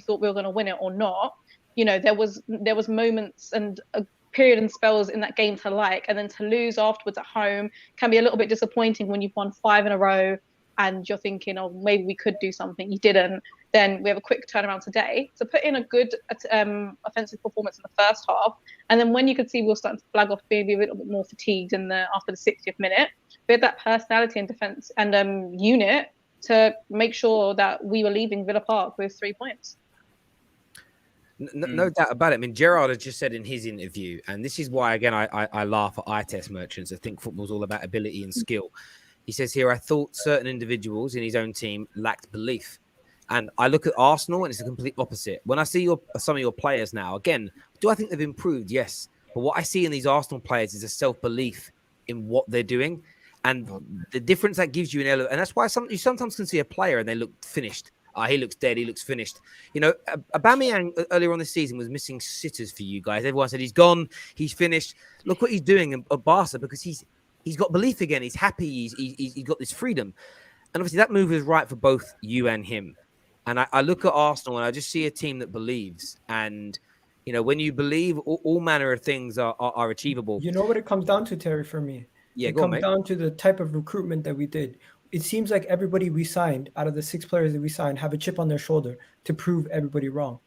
[SPEAKER 7] thought we were going to win it or not, there was moments and a period and spells in that game to like, and then to lose afterwards at home can be a little bit disappointing when you've won 5 in a row and you're thinking, oh, maybe we could do something. You didn't. Then we have a quick turnaround today. So put in a good offensive performance in the first half, and then when you could see we were starting to flag off, maybe a little bit more fatigued after the 60th minute, we had that personality and defense and unit to make sure that we were leaving Villa Park with 3 points.
[SPEAKER 1] No doubt about it. I mean, Gerrard has just said in his interview, and this is why, again, I laugh at eye test merchants. I think football's all about ability and skill. He says here, I thought certain individuals in his own team lacked belief. And I look at Arsenal, and it's the complete opposite. When I see some of your players now, again, do I think they've improved? Yes. But what I see in these Arsenal players is a self-belief in what they're doing. And the difference that gives you an element, and that's why you sometimes can see a player and they look finished. He looks dead. He looks finished. Aubameyang earlier on this season was missing sitters for you guys. Everyone said he's gone. He's finished. Look what he's doing at Barca because he's got belief again. He's happy. He's got this freedom. And obviously that move is right for both you and him. And I look at Arsenal and I just see a team that believes. And You know, when you believe all manner of things are achievable.
[SPEAKER 4] You know what it comes down to, Terry, for me?
[SPEAKER 1] Yeah,
[SPEAKER 4] It
[SPEAKER 1] go on,
[SPEAKER 4] comes
[SPEAKER 1] mate.
[SPEAKER 4] down to the type of recruitment that we did. It seems like everybody we signed, out of the 6 players that we signed, have a chip on their shoulder to prove everybody wrong.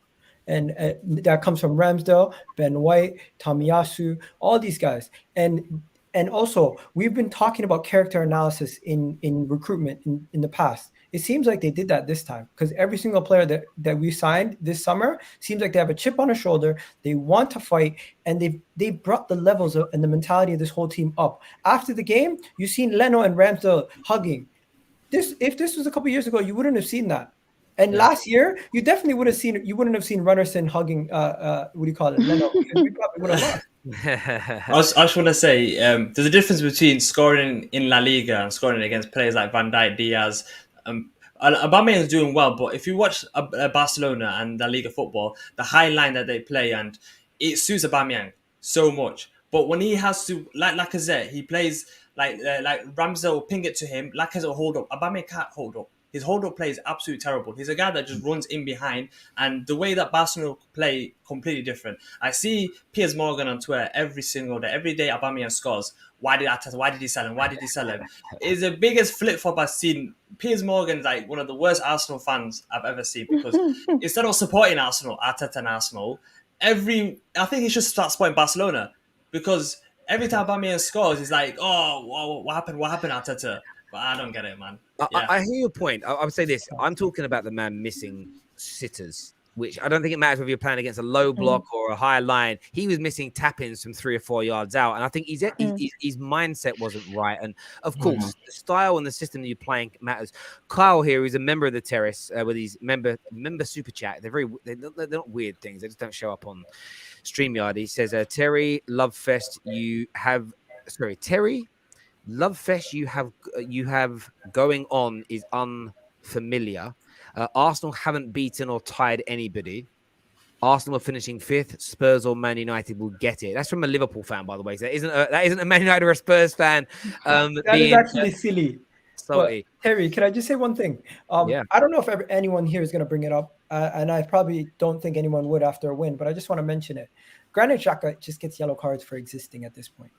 [SPEAKER 4] And that comes from Ramsdale, Ben White, Tomiyasu, all these guys. And also, we've been talking about character analysis in recruitment in the past. It seems like they did that this time, because every single player that we signed this summer seems like they have a chip on their shoulder. They want to fight, and they brought the levels and the mentality of this whole team up. After the game, you've seen Leno and Ramsdale hugging. If this was a couple years ago, you wouldn't have seen that. And last year, you definitely would have seen. You wouldn't have seen Runnerson hugging. What do you call it, Leno? Because we probably would have lost.
[SPEAKER 6] I just want to say there's a difference between scoring in La Liga and scoring against players like Van Dijk, Diaz. Aubameyang is doing well, but if you watch Barcelona and La Liga football, the high line that they play, and it suits Aubameyang so much. But when he has to, like Lacazette, he plays like Ramsdale will ping it to him. Lacazette will hold up. Aubameyang can't hold up. His hold-up play is absolutely terrible. He's a guy that just runs in behind, and the way that Barcelona play completely different. I see Piers Morgan on Twitter every single day. Every day Aubameyang scores. Why did he sell him? Why did he sell him? It's the biggest flip-flop I've seen. Piers Morgan's like one of the worst Arsenal fans I've ever seen, because instead of supporting Arsenal, Arteta and Arsenal, I think he should start supporting Barcelona, because every time Aubameyang scores, he's like, oh, what happened? What happened, Arteta? But I don't get it, man. Yeah.
[SPEAKER 1] I hear your point. I would say this. I'm talking about the man missing sitters, which I don't think it matters whether you're playing against a low block or a high line. He was missing tap-ins from 3 or 4 yards out. And I think his mindset wasn't right. And, of course, the style and the system that you're playing matters. Kyle here is a member of the Terrace with his member super chat. They're not weird things. They just don't show up on StreamYard. He says, Terry, Lovefest, Terry, Love Fest you have going on is unfamiliar. Arsenal haven't beaten or tied anybody. Arsenal are finishing 5th. Spurs or Man United will get it. That's from a Liverpool fan, by the way. So that isn't a Man United or a Spurs fan.
[SPEAKER 4] That is actually silly.
[SPEAKER 1] Sorry,
[SPEAKER 4] Terry, can I just say one thing? I don't know if anyone here is going to bring it up, and I probably don't think anyone would after a win, but I just want to mention it. Granit Xhaka just gets yellow cards for existing at this point.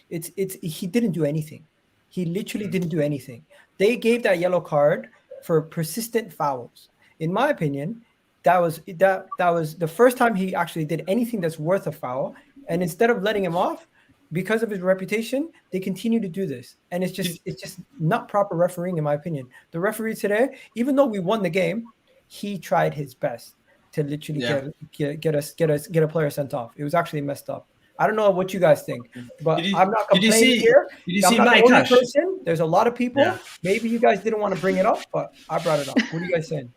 [SPEAKER 4] He didn't do anything. He literally didn't do anything. They gave that yellow card for persistent fouls. In my opinion, that was the first time he actually did anything that's worth a foul. And instead of letting him off, because of his reputation, they continue to do this. And it's just not proper refereeing, in my opinion. The referee today, even though we won the game, he tried his best to literally get a player sent off. It was actually messed up. I don't know what you guys think, but I'm not complaining here.
[SPEAKER 6] Did you see Mike Cash?
[SPEAKER 4] There's a lot of people. Yeah. Maybe you guys didn't want to bring it up, but I brought it up. What are you guys saying?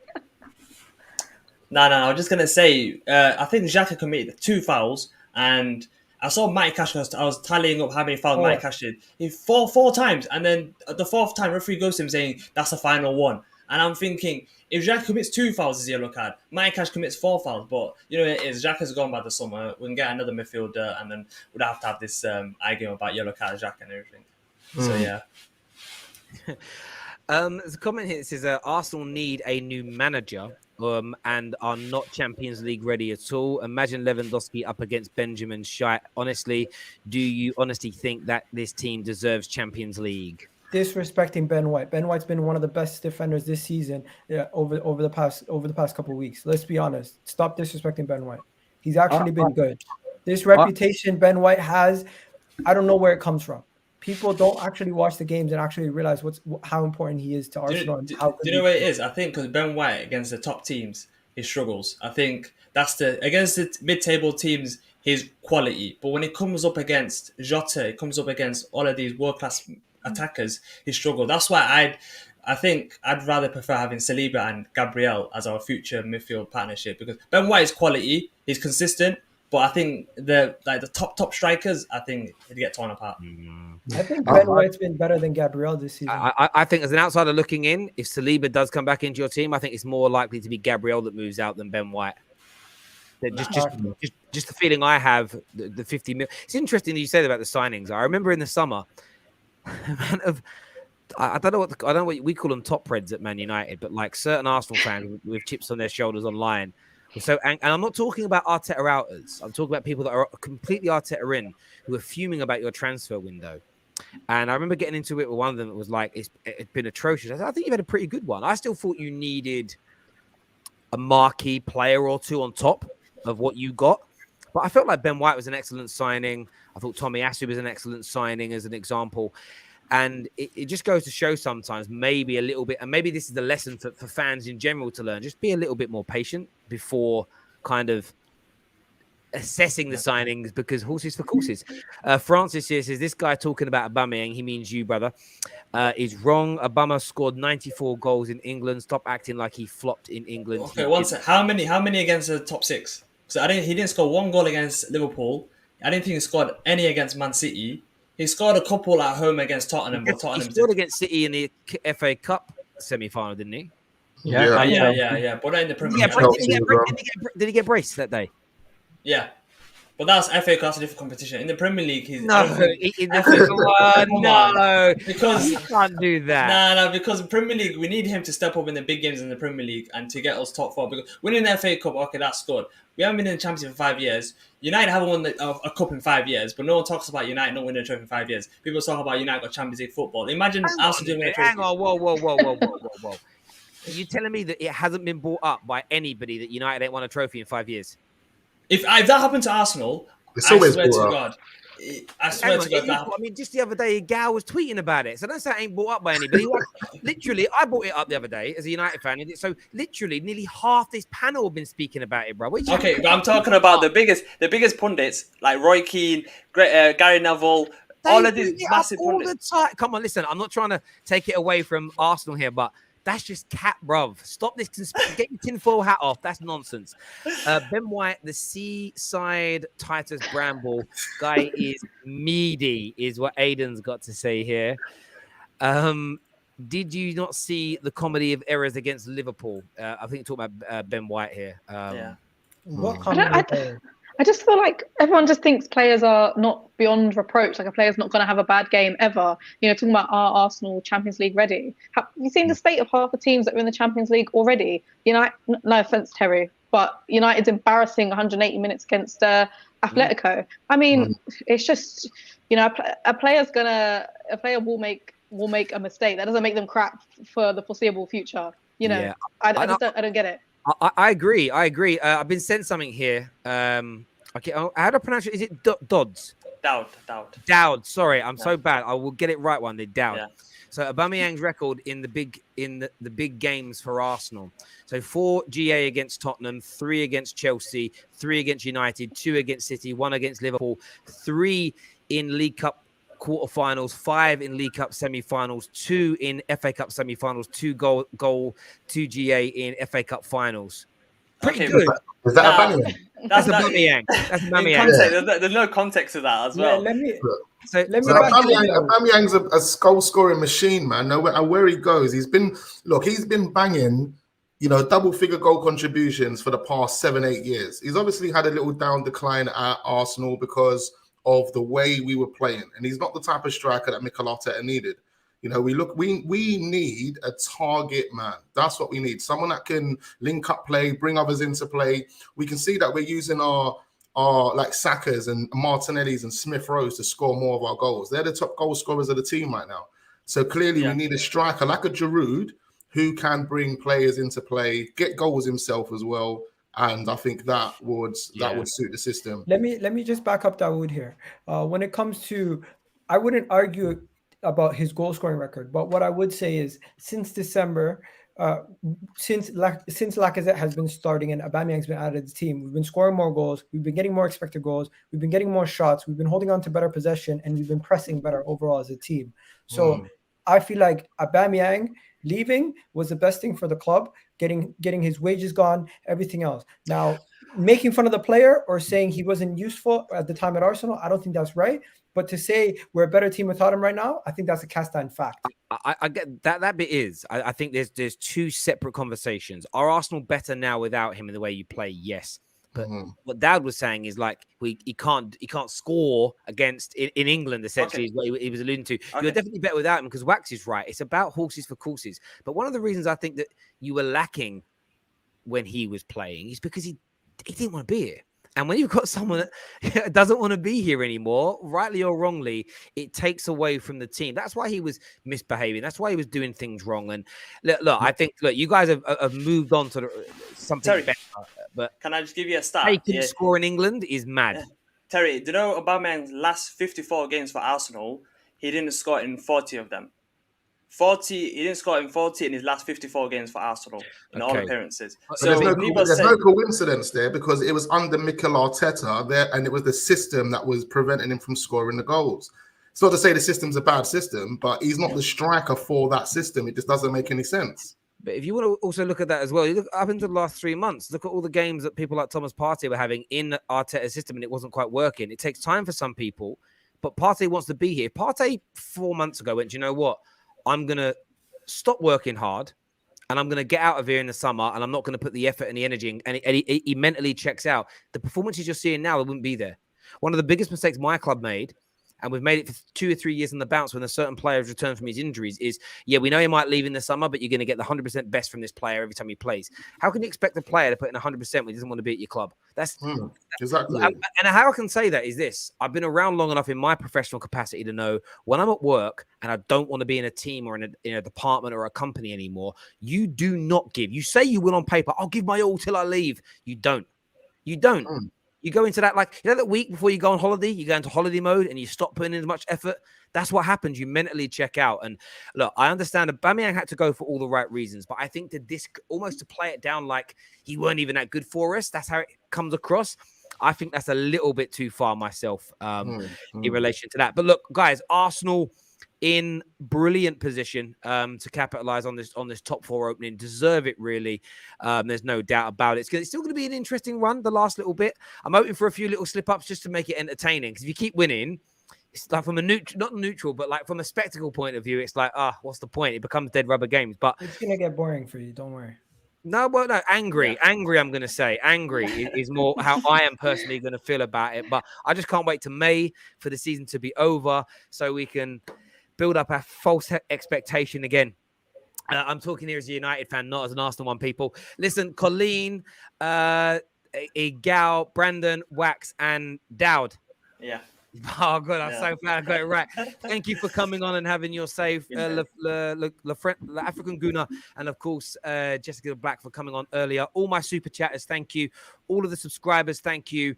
[SPEAKER 6] No. I'm just going to say, I think Xhaka committed 2 fouls, and I saw Mike Cash. I was tallying up how many fouls Mike Cash did. He four times, and then the 4th time, referee goes to him saying, that's the final one. And I'm thinking, if Xhaka commits 2 fouls, it's a yellow card. Mike Cash commits 4 fouls, but you know it is. Xhaka's gone by the summer. We can get another midfielder, and then we'd have to have this argument about yellow card, Xhaka, and everything. So yeah.
[SPEAKER 1] There's a comment here that says Arsenal need a new manager and are not Champions League ready at all. Imagine Lewandowski up against Benjamin Scheich. Honestly, do you honestly think that this team deserves Champions League?
[SPEAKER 4] Disrespecting Ben White. Ben White's been one of the best defenders this season over the past couple of weeks. Let's be honest. Stop disrespecting Ben White. He's actually been good. This reputation Ben White has, I don't know where it comes from. People don't actually watch the games and actually realize how important he is to Arsenal.
[SPEAKER 6] Do you know what it is? I think because Ben White against the top teams, he struggles. I think that's against the mid-table teams, his quality. But when it comes up against Jota, it comes up against all of these world-class attackers, he struggled. That's why I think I'd rather prefer having Saliba and Gabriel as our future midfield partnership, because Ben White is quality, he's consistent, but I think the top strikers, I think he'd get torn apart.
[SPEAKER 4] I think Ben White's been better than Gabriel this season.
[SPEAKER 1] I think as an outsider looking in, if Saliba does come back into your team, I think it's more likely to be Gabriel that moves out than Ben White. Just the feeling I have, the 50 mil. It's interesting that you said about the signings. I remember in the summer, I don't know what we call them, top reds at Man United, but like certain Arsenal fans with chips on their shoulders online So, and I'm not talking about Arteta outers. I'm talking about people that are completely Arteta in, who are fuming about your transfer window. And I remember getting into it with one of them that was like, it's been atrocious. I said, I think you've had a pretty good one. I still thought you needed a marquee player or two on top of what you got. But I felt like Ben White was an excellent signing. I thought Tommy Asu was an excellent signing as an example. And it just goes to show sometimes maybe a little bit, and maybe this is the lesson for fans in general to learn, just be a little bit more patient before kind of assessing the signings, because horses for courses. Francis here says, this guy talking about Aubameyang, he means you, brother, is wrong. Obama scored 94 goals in England. Stop acting like he flopped in England.
[SPEAKER 6] Okay, one sec. How many against the top six? So he didn't score one goal against Liverpool. I didn't think he scored any against Man City. He scored a couple at home against Tottenham. But Tottenham
[SPEAKER 1] he scored against City in the FA Cup semi-final, didn't he?
[SPEAKER 6] Yeah. But not in the Premier League.
[SPEAKER 1] Did he get braced that day?
[SPEAKER 6] Yeah. But that's FA Cup, a different competition. In the Premier League, he's
[SPEAKER 1] no. Because you can't do that.
[SPEAKER 6] No, because in Premier League, we need him to step up in the big games in the Premier League and to get us top four. Because winning the FA Cup, okay, that's good. We haven't been in the Champions for 5 years. United haven't won a cup in 5 years, but no one talks about United not winning a trophy in 5 years. People talk about United got Champions League football. Imagine Arsenal doing a trophy.
[SPEAKER 1] Hang on, whoa. Are you telling me that it hasn't been brought up by anybody that United ain't won a trophy in 5 years?
[SPEAKER 6] If that happened to Arsenal, I swear to God.
[SPEAKER 1] I mean, just the other day, Gal was tweeting about it. So don't say it ain't brought up by anybody. Literally, I brought it up the other day as a United fan. So literally, nearly half this panel have been speaking about it, bro.
[SPEAKER 6] Okay, but I'm talking about the biggest pundits like Roy Keane, Gary Neville, all of these massive pundits.
[SPEAKER 1] Come on, listen. I'm not trying to take it away from Arsenal here, but that's just cat, bruv. Stop this. Get your tinfoil hat off. That's nonsense. Ben White, the seaside Titus Bramble guy is meaty, is what Aiden's got to say here. Did you not see the comedy of errors against Liverpool? I think you're talking about Ben White here.
[SPEAKER 4] What comedy?
[SPEAKER 7] I just feel like everyone just thinks players are not beyond reproach. Like a player's not going to have a bad game ever. You know, talking about our Arsenal Champions League ready. Have you seen the state of half the teams that are in the Champions League already? United, no offense, Terry, but United's embarrassing 180 minutes against Atletico. I mean, it's just, you know, a player will make a mistake. That doesn't make them crap for the foreseeable future. You know, I don't get it.
[SPEAKER 1] I agree. I've been sent something here. Okay, how do I pronounce it? Is it Dodds? Dowd. Sorry, I'm so bad. I will get it right one day. Dowd. Yeah. So Aubameyang's record in the big games for Arsenal. So 4 GA against Tottenham, 3 against Chelsea, 3 against United, 2 against City, 1 against Liverpool, 3 in League Cup quarterfinals, 5 in League Cup semi-finals, 2 in FA Cup semi-finals, 2 goal, 2 GA in FA Cup finals. Pretty good.
[SPEAKER 5] Is that Aubameyang?
[SPEAKER 1] That's Aubameyang. That's Aubameyang.
[SPEAKER 6] There's no context to that as well.
[SPEAKER 5] Aubameyang's a goal-scoring machine, man. No matter where he goes, he's been banging, you know, double-figure goal contributions for the past 7-8 years. He's obviously had a little down decline at Arsenal because of the way we were playing, and he's not the type of striker that Mikel Arteta needed. You know, we need a target man. That's what we need. Someone that can link up play, bring others into play. We can see that we're using our like Sakas and Martinellis and Smith Rowe to score more of our goals. They're the top goal scorers of the team right now. So clearly we need a striker like a Giroud who can bring players into play, get goals himself as well. And I think that would suit the system.
[SPEAKER 4] Let me just back up Dawood here. When it comes to, I wouldn't argue about his goal scoring record, but what I would say is since December, since Lacazette has been starting and Aubameyang's been added to the team, we've been scoring more goals, we've been getting more expected goals, we've been getting more shots, we've been holding on to better possession, and we've been pressing better overall as a team. So I feel like Aubameyang leaving was the best thing for the club, getting his wages gone, everything else. Now, making fun of the player or saying he wasn't useful at the time at Arsenal, I don't think that's right. But to say we're a better team without him right now, I think that's a cast iron fact.
[SPEAKER 1] I get that bit is. I think there's two separate conversations. Are Arsenal better now without him in the way you play? Yes. But what Dad was saying is like he can't score against in England, essentially, is what he was alluding to. You're definitely better without him because Wax is right. It's about horses for courses. But one of the reasons I think that you were lacking when he was playing is because he didn't want to be here. And when you've got someone that doesn't want to be here anymore, rightly or wrongly, it takes away from the team. That's why he was misbehaving. That's why he was doing things wrong. And look, I think you guys have moved on to something
[SPEAKER 6] Terry,
[SPEAKER 1] better. But
[SPEAKER 6] can I just give you a stat?
[SPEAKER 1] he couldn't score in England is mad.
[SPEAKER 6] Terry, do you know Aubameyang's last 54 games for Arsenal? He didn't score in 40 of them. He didn't score in 40 in his last 54 games for Arsenal in all appearances.
[SPEAKER 5] But
[SPEAKER 6] So
[SPEAKER 5] there's no coincidence there, because it was under Mikel Arteta there, and it was the system that was preventing him from scoring the goals. It's not to say the system's a bad system, but he's not the striker for that system. It just doesn't make any sense.
[SPEAKER 1] But if you want to also look at that as well, you look up into the last 3 months, look at all the games that people like Thomas Partey were having in Arteta's system, and it wasn't quite working. It takes time for some people, but Partey wants to be here. Partey 4 months ago went, you know what? I'm going to stop working hard and I'm going to get out of here in the summer, and I'm not going to put the effort and the energy in. And he mentally checks out. The performances you're seeing now, it wouldn't be there. One of the biggest mistakes my club made, and we've made it for 2 or 3 years on the bounce when a certain player has returned from his injuries, is, we know he might leave in the summer, but you're going to get the 100% best from this player every time he plays. How can you expect a player to put in 100% when he doesn't want to be at your club? That's
[SPEAKER 5] exactly.
[SPEAKER 1] And how I can say that is this. I've been around long enough in my professional capacity to know when I'm at work and I don't want to be in a team or in a department or a company anymore, you do not give. You say you will on paper, I'll give my all till I leave. You don't. You go into that, that week before you go on holiday, you go into holiday mode and you stop putting in as much effort. That's what happens. You mentally check out. And look, I understand Aubameyang had to go for all the right reasons, but I think that this, almost to play it down like he weren't even that good for us, that's how it comes across. I think that's a little bit too far myself in relation to that. But look, guys, Arsenal in brilliant position to capitalize on this top 4 opening, deserve it really. There's no doubt about it. It's still going to be an interesting run the last little bit. I'm hoping for a few little slip-ups just to make it entertaining, because if you keep winning, it's like from a not neutral, but like from a spectacle point of view, it's like, what's the point? It becomes dead rubber games. But
[SPEAKER 4] it's going to get boring for you, don't worry.
[SPEAKER 1] No, angry. I'm going to say angry is more how I am personally going to feel about it. But I just can't wait to May for the season to be over so we can build up our false expectation again. I'm talking here as a United fan, not as an Arsenal one, people. Listen, Colleen, Gal, Brandon, Wax, and Dowd.
[SPEAKER 6] Yeah.
[SPEAKER 1] Oh, God, I'm so glad I got it right. Thank you for coming on and having your save, the African Gooner, and, of course, Jessica Black for coming on earlier. All my super chatters, thank you. All of the subscribers, thank you.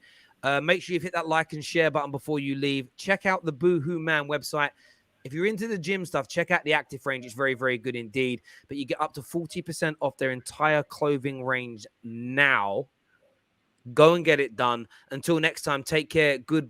[SPEAKER 1] Make sure you've hit that like and share button before you leave. Check out the Boohoo Man website. If you're into the gym stuff, check out the Active range. It's very, very good indeed. But you get up to 40% off their entire clothing range now. Go and get it done. Until next time, take care. Good.